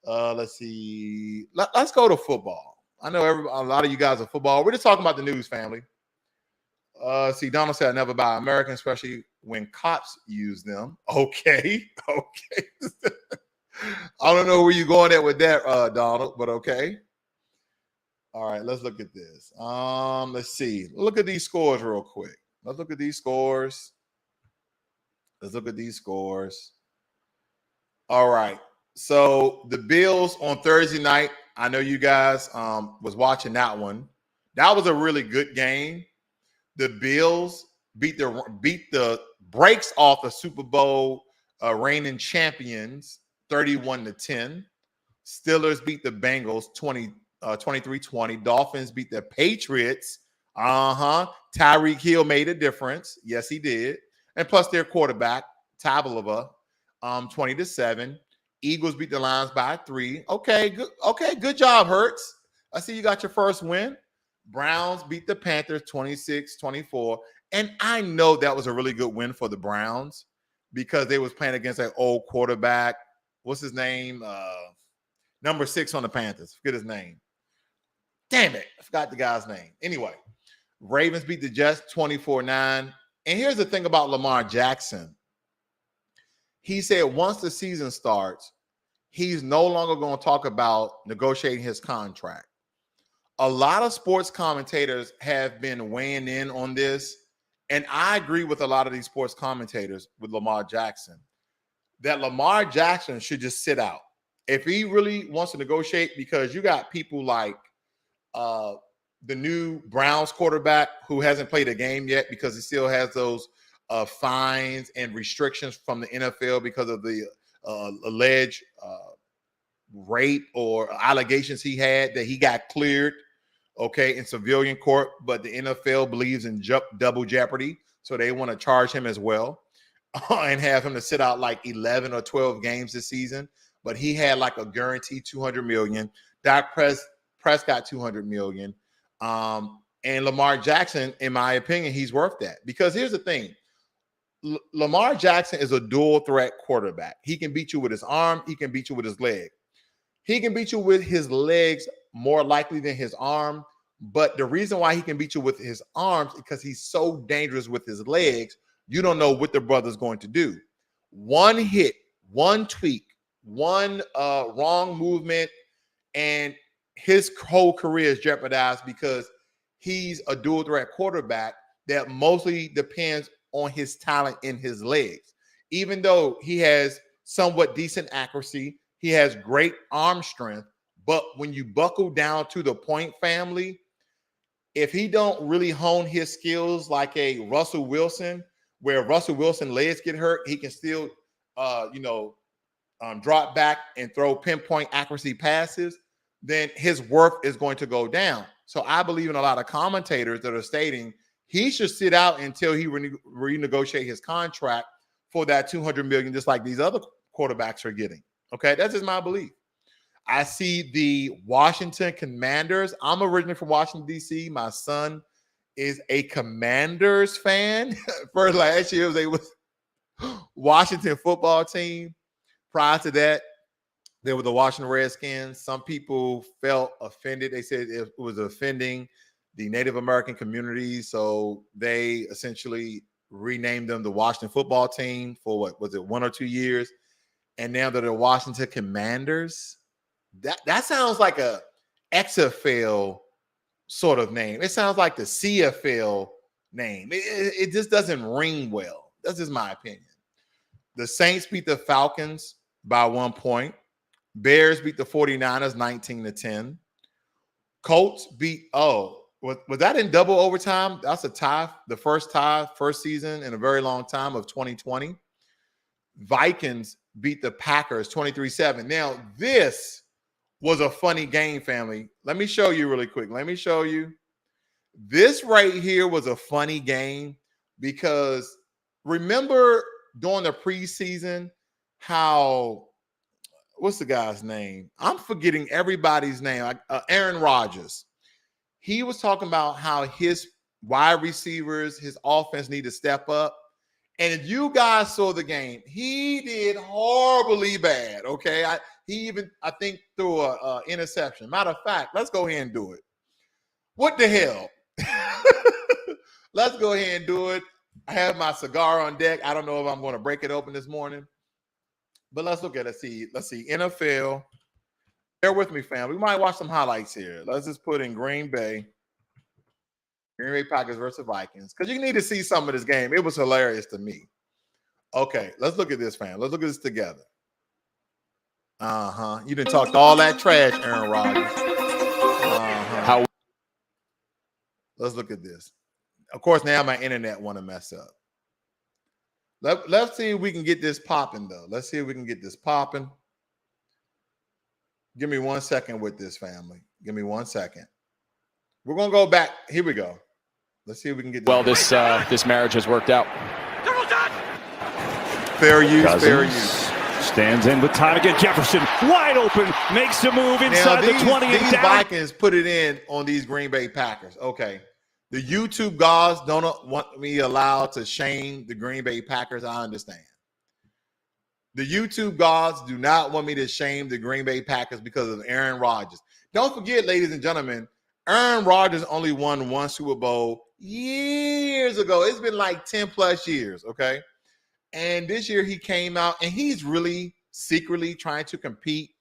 Let's see. Let's go to football. I know a lot of you guys are football. We're just talking about the news, family. See, Donald said I never buy American, especially when cops use them. Okay. I don't know where you're going at with that, Donald, but okay. All right, let's look at this. Let's see. Look at these scores real quick. Let's look at these scores. All right. So the Bills on Thursday night, I know you guys was watching that one. That was a really good game. The Bills beat the brakes off the Super Bowl reigning champions 31-10. Steelers beat the Bengals 23-20. Dolphins beat the Patriots. Tyreek Hill made a difference. Yes, he did. And plus their quarterback, Tagovailoa, 20-7. Eagles beat the Lions by 3. Okay, good. Okay, good job, Hurts. I see you got your first win. Browns beat the Panthers 26-24. And I know that was a really good win for the Browns because they was playing against an old quarterback. What's his name? Number 6 on the Panthers. Forget his name. Damn it. I forgot the guy's name. Anyway, Ravens beat the Jets 24-9. And here's the thing about Lamar Jackson. He said once the season starts, he's no longer going to talk about negotiating his contract. A lot of sports commentators have been weighing in on this, and I agree with a lot of these sports commentators with Lamar Jackson, that Lamar Jackson should just sit out. If he really wants to negotiate, because you got people like the new Browns quarterback who hasn't played a game yet because he still has those fines and restrictions from the NFL because of the alleged rape or allegations he had that he got cleared, okay, in civilian court, but the NFL believes in double jeopardy, so they want to charge him as well and have him to sit out like 11 or 12 games this season. But he had like a guaranteed $200 million. Dak Prescott $200 million. And Lamar Jackson, in my opinion, he's worth that. Because here's the thing. Lamar Jackson is a dual threat quarterback. He can beat you with his arm. He can beat you with his leg. He can beat you with his legs more likely than his arm. But the reason why he can beat you with his arms is because he's so dangerous with his legs. You don't know what the brother's going to do. One hit, one tweak, one wrong movement, and his whole career is jeopardized because he's a dual threat quarterback that mostly depends on his talent in his legs. Even though he has somewhat decent accuracy, he has great arm strength, but when you buckle down to the point, family, if he don't really hone his skills like a Russell Wilson, where Russell Wilson legs get hurt, he can still, drop back and throw pinpoint accuracy passes, then his worth is going to go down. So I believe in a lot of commentators that are stating he should sit out until he renegotiate his contract for that $200 million, just like these other quarterbacks are getting. Okay, that's just my belief. I see the Washington Commanders. I'm originally from Washington, D.C. My son is a Commanders fan. For last year, it was Washington football team. Prior to that, they were the Washington Redskins. Some people felt offended. They said it was offending the Native American community, so they essentially renamed them the Washington football team for what was it, 1 or 2 years, and now they're the Washington Commanders. That sounds like a XFL sort of name. It sounds like the CFL name. It just doesn't ring well. That's just my opinion. The Saints beat the Falcons by 1 point. Bears beat the 49ers 19-10. Colts beat, was that in double overtime? That's a tie, the first season in a very long time of 2020. Vikings beat the Packers 23-7. Now, this was a funny game, family. Let me show you really quick. Let me show you. This right here was a funny game because remember during the preseason how, what's the guy's name? I'm forgetting everybody's name. Aaron Rodgers. He was talking about how his wide receivers, his offense need to step up. And if you guys saw the game, he did horribly bad, okay? He even, I think, threw an interception. Matter of fact, let's go ahead and do it. What the hell? Let's go ahead and do it. I have my cigar on deck. I don't know if I'm going to break it open this morning. But let's look at it. Let's see. NFL. Bear with me, fam. We might watch some highlights here. Let's just put in Green Bay Packers versus Vikings. Because you need to see some of this game. It was hilarious to me. Okay, let's look at this, fam. Let's look at this together. You done talked all that trash, Aaron Rodgers. Let's look at this. Of course, now my internet want to mess up. Let's see if we can get this popping, though. Let's see if we can get this popping. Give me 1 second with this, family. Give me 1 second. We're going to go back. Here we go. Let's see if we can get this. Well, this marriage has worked out. Fair use, Cousins fair use. Stands in with time again. Jefferson wide open. Makes a move inside the 20 and these down. Vikings put it in on these Green Bay Packers. Okay. The YouTube gods don't want me allowed to shame the Green Bay Packers. I understand. The YouTube gods do not want me to shame the Green Bay Packers because of Aaron Rodgers. Don't forget, ladies and gentlemen, Aaron Rodgers only won 1 Super Bowl years ago. It's been like 10 plus years, okay? And this year he came out and he's really secretly trying to compete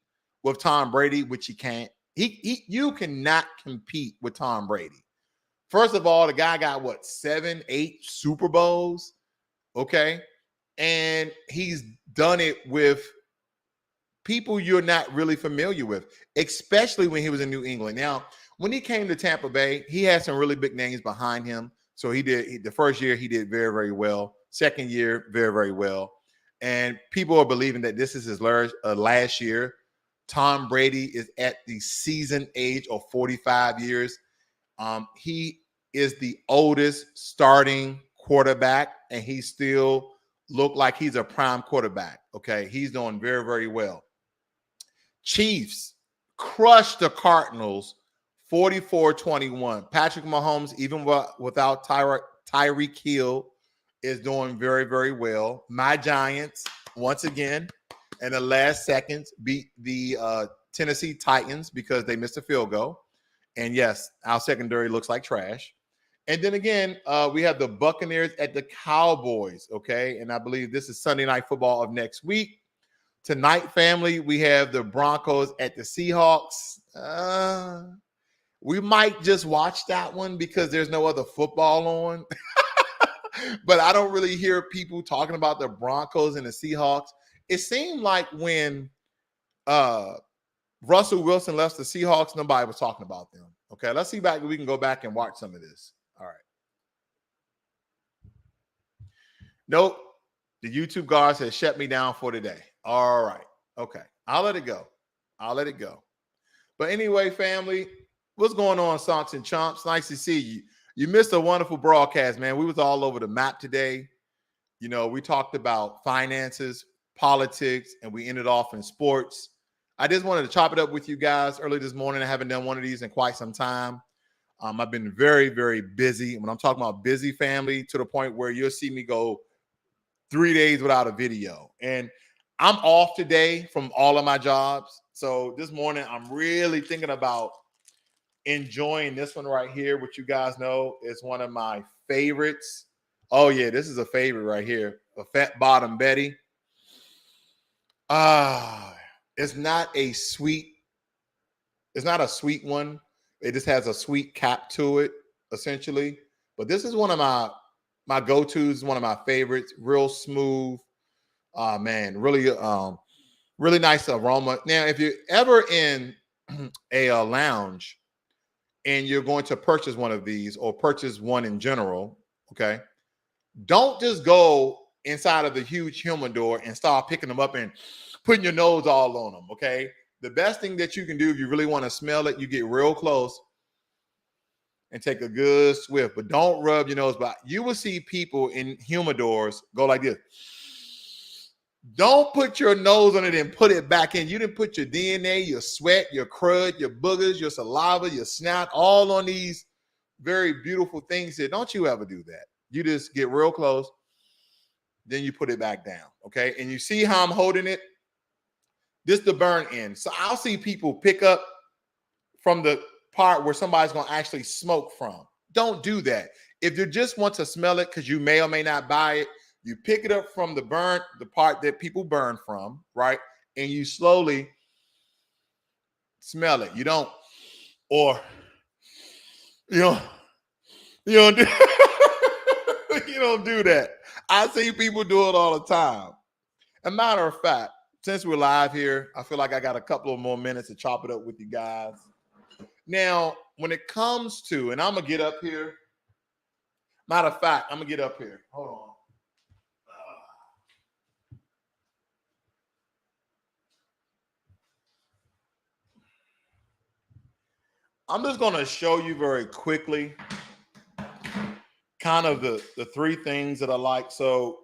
with Tom Brady, which he can't. You cannot compete with Tom Brady. First of all, the guy got, 7, 8 Super Bowls, okay? And he's done it with people you're not really familiar with, especially when he was in New England. Now, when he came to Tampa Bay, he had some really big names behind him. So the first year he did very, very well. Second year, very, very well. And people are believing that this is his last year Tom Brady is at the season age of 45 years. He is the oldest starting quarterback, and he still look like he's a prime quarterback. Okay, he's doing very, very well. Chiefs crushed the Cardinals 44-21. Patrick Mahomes, even without Tyreek Hill, is doing very, very well. My Giants, once again, in the last seconds, beat the Tennessee Titans because they missed a field goal. And yes, our secondary looks like trash. And then again, we have the Buccaneers at the Cowboys, okay? And I believe this is Sunday Night Football of next week. Tonight, family, we have the Broncos at the Seahawks. We might just watch that one because there's no other football on. But I don't really hear people talking about the Broncos and the Seahawks. It seemed like when Russell Wilson left the Seahawks, nobody was talking about them. Okay, let's see if we can go back and watch some of this. All right. Nope. The YouTube guards has shut me down for today. All right. Okay. I'll let it go. But anyway, family, what's going on, Sonks and Chomps? Nice to see you. You missed a wonderful broadcast, man. We was all over the map today. You know, we talked about finances, politics, and we ended off in sports. I just wanted to chop it up with you guys early this morning. I haven't done one of these in quite some time. I've been very, very busy. When I'm talking about busy, family, to the point where you'll see me go 3 days without a video. And I'm off today from all of my jobs. So this morning, I'm really thinking about enjoying this one right here, which you guys know is one of my favorites. Oh, yeah, this is a favorite right here. A Fat Bottom Betty. It's not a sweet one. It just has a sweet cap to it, essentially. But this is one of my go-tos, one of my favorites. Real smooth. Man, really really nice aroma. Now, if you're ever in a lounge and you're going to purchase one of these or purchase one in general, okay, don't just go inside of the huge humidor and start picking them up and putting your nose all on them, okay? The best thing that you can do if you really want to smell it, you get real close and take a good swift, but don't rub your nose. But you will see people in humidors go like this. Don't put your nose on it and put it back in. You didn't put your DNA, your sweat, your crud, your boogers, your saliva, your snout, all on these very beautiful things here. Don't you ever do that. You just get real close, then you put it back down, okay? And you see how I'm holding it? This is the burn end. So I'll see people pick up from the part where somebody's going to actually smoke from. Don't do that. If you just want to smell it because you may or may not buy it, you pick it up from the part that people burn from, right? And you slowly smell it. You don't, or you don't do, you don't do that. I see people do it all the time. As a matter of fact, since we're live here, I feel like I got a couple of more minutes to chop it up with you guys. Now, when it comes to, and I'm going to get up here. Matter of fact, I'm going to get up here. Hold on. I'm just going to show you very quickly kind of the three things that I like. So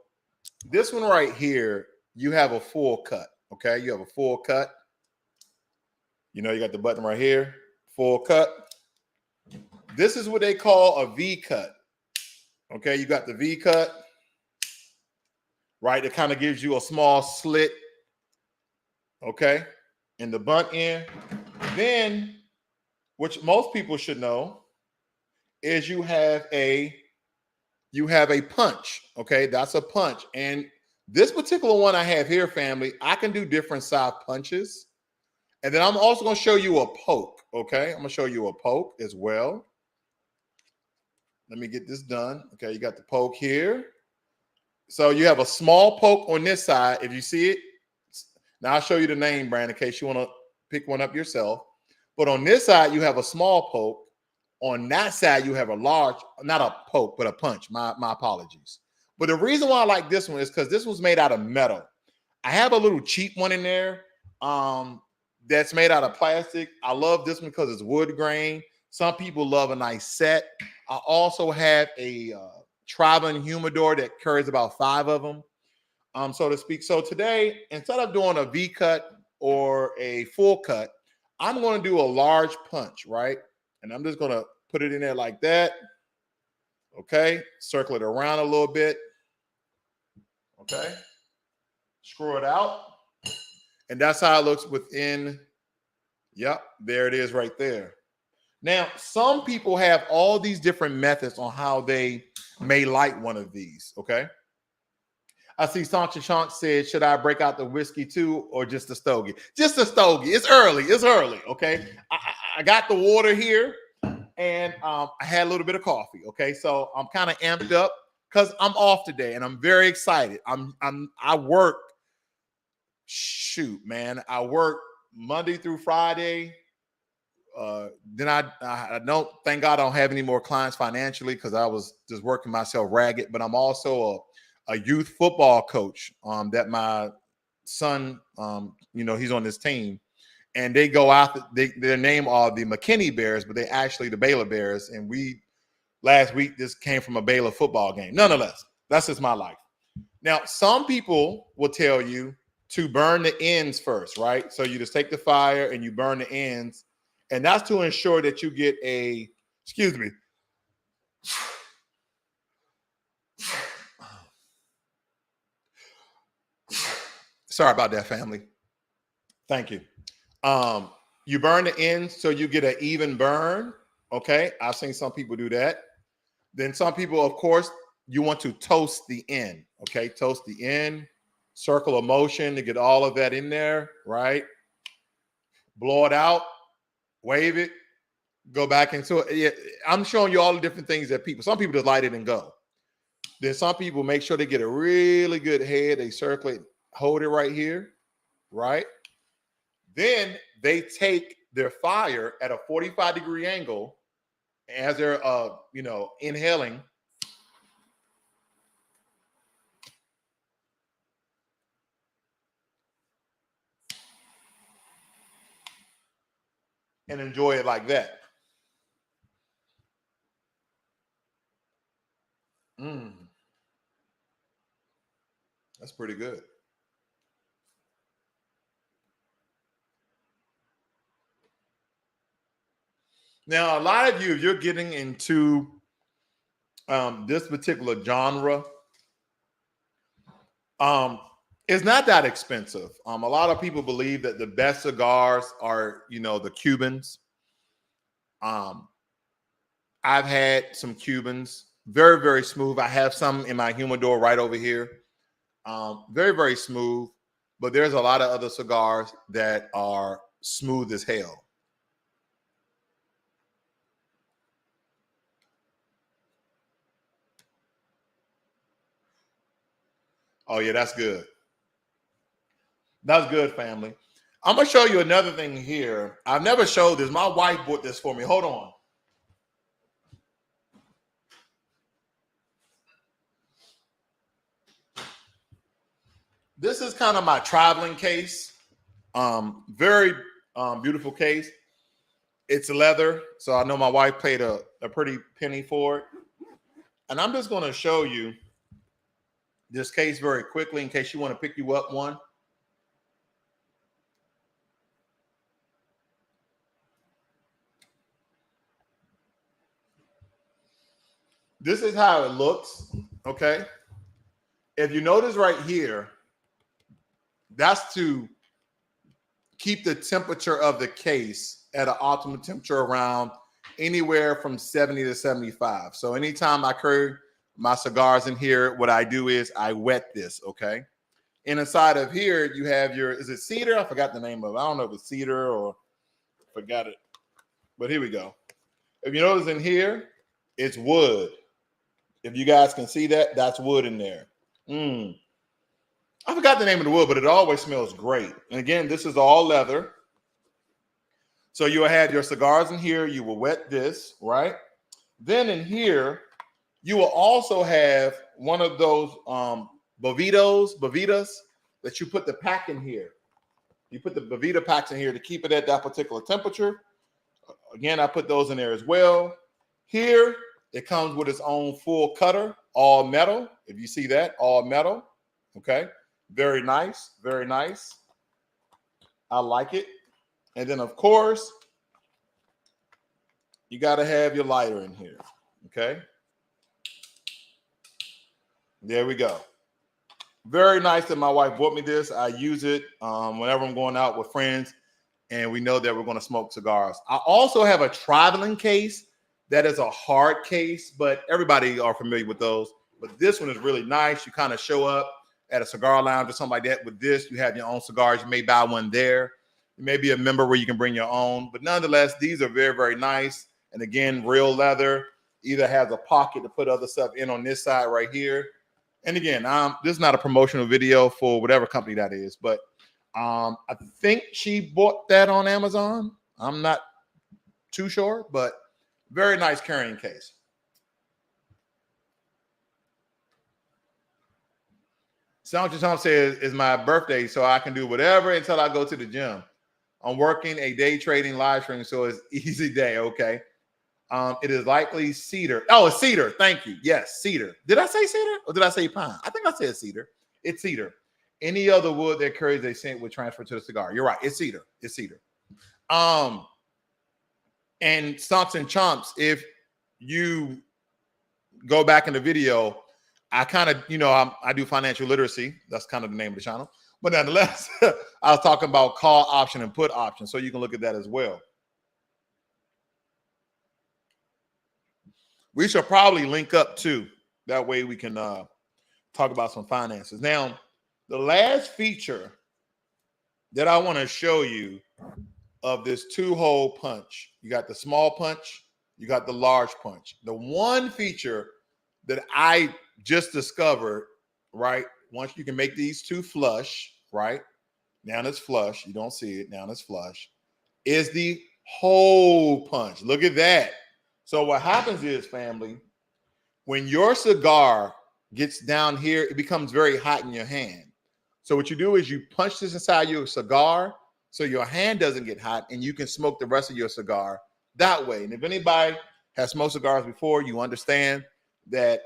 this one right here, you have a full cut, okay? You have a full cut. You know, you got the button right here, full cut. This is what they call a V cut, okay? You got the V cut, right? It kind of gives you a small slit, okay, in the butt end. Then, which most people should know, is you have a punch, okay? That's a punch. And this particular one I have here, family, I can do different size punches. And then I'm also going to show you a poke, okay? I'm going to show you a poke as well. Let me get this done. Okay, you got the poke here. So you have a small poke on this side. If you see it, now I'll show you the name brand in case you want to pick one up yourself. But on this side, you have a small poke. On that side, you have a large, not a poke, but a punch. My apologies. But the reason why I like this one is because this was made out of metal. I have a little cheap one in there, that's made out of plastic. I love this one because it's wood grain. Some people love a nice set. I also have a traveling humidor that carries about 5 of them, so to speak. So today, instead of doing a V cut or a full cut, I'm going to do a large punch, right? And I'm just going to put it in there like that. Okay. Circle it around a little bit. Okay. Screw it out. And that's how it looks within. Yep. There it is right there. Now, some people have all these different methods on how they may light one of these. Okay. I see Sancha Chunk said, should I break out the whiskey too or just the stogie? Just the stogie. It's early. It's early. Okay. I got the water here and I had a little bit of coffee. Okay. So I'm kind of amped up because I'm off today and I'm very excited. I work. Shoot, man. I work Monday through Friday. Then I don't, thank God I don't have any more clients financially because I was just working myself ragged, but I'm also a youth football coach that my son, he's on this team, and they go out. Their name are the McKinney Bears, but they actually the Baylor Bears. And last week this came from a Baylor football game. Nonetheless, that's just my life. Now, some people will tell you to burn the ends first, right? So you just take the fire and you burn the ends, and that's to ensure that you get a. Excuse me. Sorry about that, family. Thank you. You burn the ends so you get an even burn. Okay. I've seen some people do that. Then some people, of course, you want to toast the end. Okay. Toast the end, circle of motion to get all of that in there, right? Blow it out, wave it, go back into it. Yeah, I'm showing you all the different things that some people just light it and go. Then some people make sure they get a really good head. They circle it, hold it right here, right? Then they take their fire at a 45-degree angle as they're, inhaling. And enjoy it like that. That's pretty good. Now, a lot of you, if you're getting into this particular genre, it's not that expensive. A lot of people believe that the best cigars are, the Cubans. I've had some Cubans, very, very smooth. I have some in my humidor right over here. Very, very smooth. But there's a lot of other cigars that are smooth as hell. Oh, yeah, that's good. That's good, family. I'm going to show you another thing here. I've never showed this. My wife bought this for me. Hold on. This is kind of my traveling case. Very beautiful case. It's leather, so I know my wife paid a pretty penny for it. And I'm just going to show you this case very quickly in case you want to pick you up one. This is how it looks, okay? If you notice right here, that's to keep the temperature of the case at an optimal temperature around anywhere from 70 to 75. So anytime I carry my cigars in here, what I do is I wet this, okay? And inside of here, you have is it cedar? I forgot the name of it. I don't know if it's cedar or forgot it. But here we go. If you notice in here, it's wood. If you guys can see that, that's wood in there. I forgot the name of the wood, but it always smells great. And again, this is all leather. So you'll have your cigars in here. You will wet this, right? Then in here, you will also have one of those Bovitas that you put the pack in here. You put the Bovita packs in here to keep it at that particular temperature. Again, I put those in there as well. Here, it comes with its own full cutter, all metal. If you see that, all metal. Okay. Very nice. Very nice. I like it. And then, of course, you got to have your lighter in here. Okay. There we go. Very nice that my wife bought me this. I use it whenever I'm going out with friends and we know that we're going to smoke cigars. I also have a traveling case that is a hard case, but everybody are familiar with those. But this one is really nice. You kind of show up at a cigar lounge or something like that. With this, you have your own cigars. You may buy one there. You may be a member where you can bring your own. But nonetheless, these are very, very nice. And again, real leather. Either has a pocket to put other stuff in on this side right here. And again, this is not a promotional video for whatever company that is, but I think she bought that on Amazon. I'm not too sure, but very nice carrying case. Sancho Tom says, it's my birthday, so I can do whatever until I go to the gym. I'm working a day trading live stream, so it's easy day, okay? It is likely cedar. Oh, it's cedar. Thank you. Yes, cedar. Did I say cedar or did I say pine? I think I said cedar. It's cedar. Any other wood that carries a scent would transfer to the cigar. You're right. It's cedar. It's cedar. And Stomps and Chomps, if you go back in the video, I kind of, I do financial literacy. That's kind of the name of the channel. But nonetheless, I was talking about call option and put option. So you can look at that as well. We should probably link up too. That way we can talk about some finances. Now, the last feature that I want to show you of this two-hole punch, you got the small punch, you got the large punch. The one feature that I just discovered, right? Once you can make these two flush, right? Now it's flush. You don't see it. Now it's flush. Is the hole punch. Look at that. So what happens is, family, when your cigar gets down here, it becomes very hot in your hand. So what you do is you punch this inside your cigar so your hand doesn't get hot and you can smoke the rest of your cigar that way. And if anybody has smoked cigars before, you understand that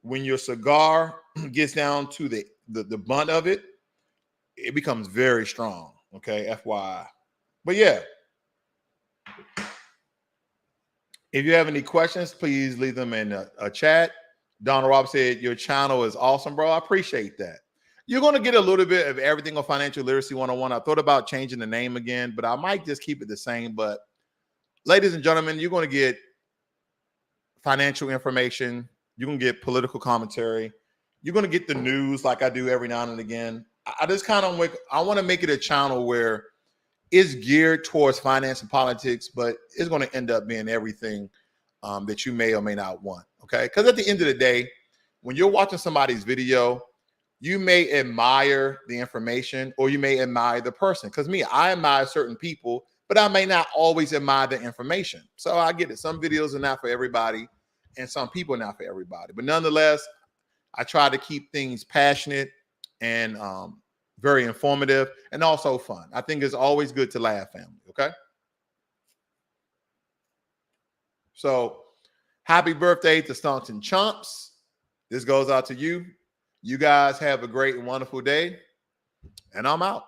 when your cigar gets down to the bunt of it, it becomes very strong. Okay, FYI. But yeah. If you have any questions, please leave them in a chat. Donald Rob said, your channel is awesome, bro. I appreciate that. You're going to get a little bit of everything on Financial Literacy 101. I thought about changing the name again, but I might just keep it the same. But ladies and gentlemen, you're going to get financial information. You're going to get political commentary. You're going to get the news like I do every now and again. I just kind of I want to make it a channel where it's geared towards finance and politics, but it's going to end up being everything that you may or may not want, okay? Because at the end of the day, when you're watching somebody's video, you may admire the information or you may admire the person. Because me, I admire certain people, but I may not always admire the information. So I get it. Some videos are not for everybody and some people are not for everybody. But nonetheless, I try to keep things passionate and very informative and also fun. I think it's always good to laugh, family, okay? So happy birthday to Stunts and Chumps. This goes out to you. You guys have a great and wonderful day, and I'm out.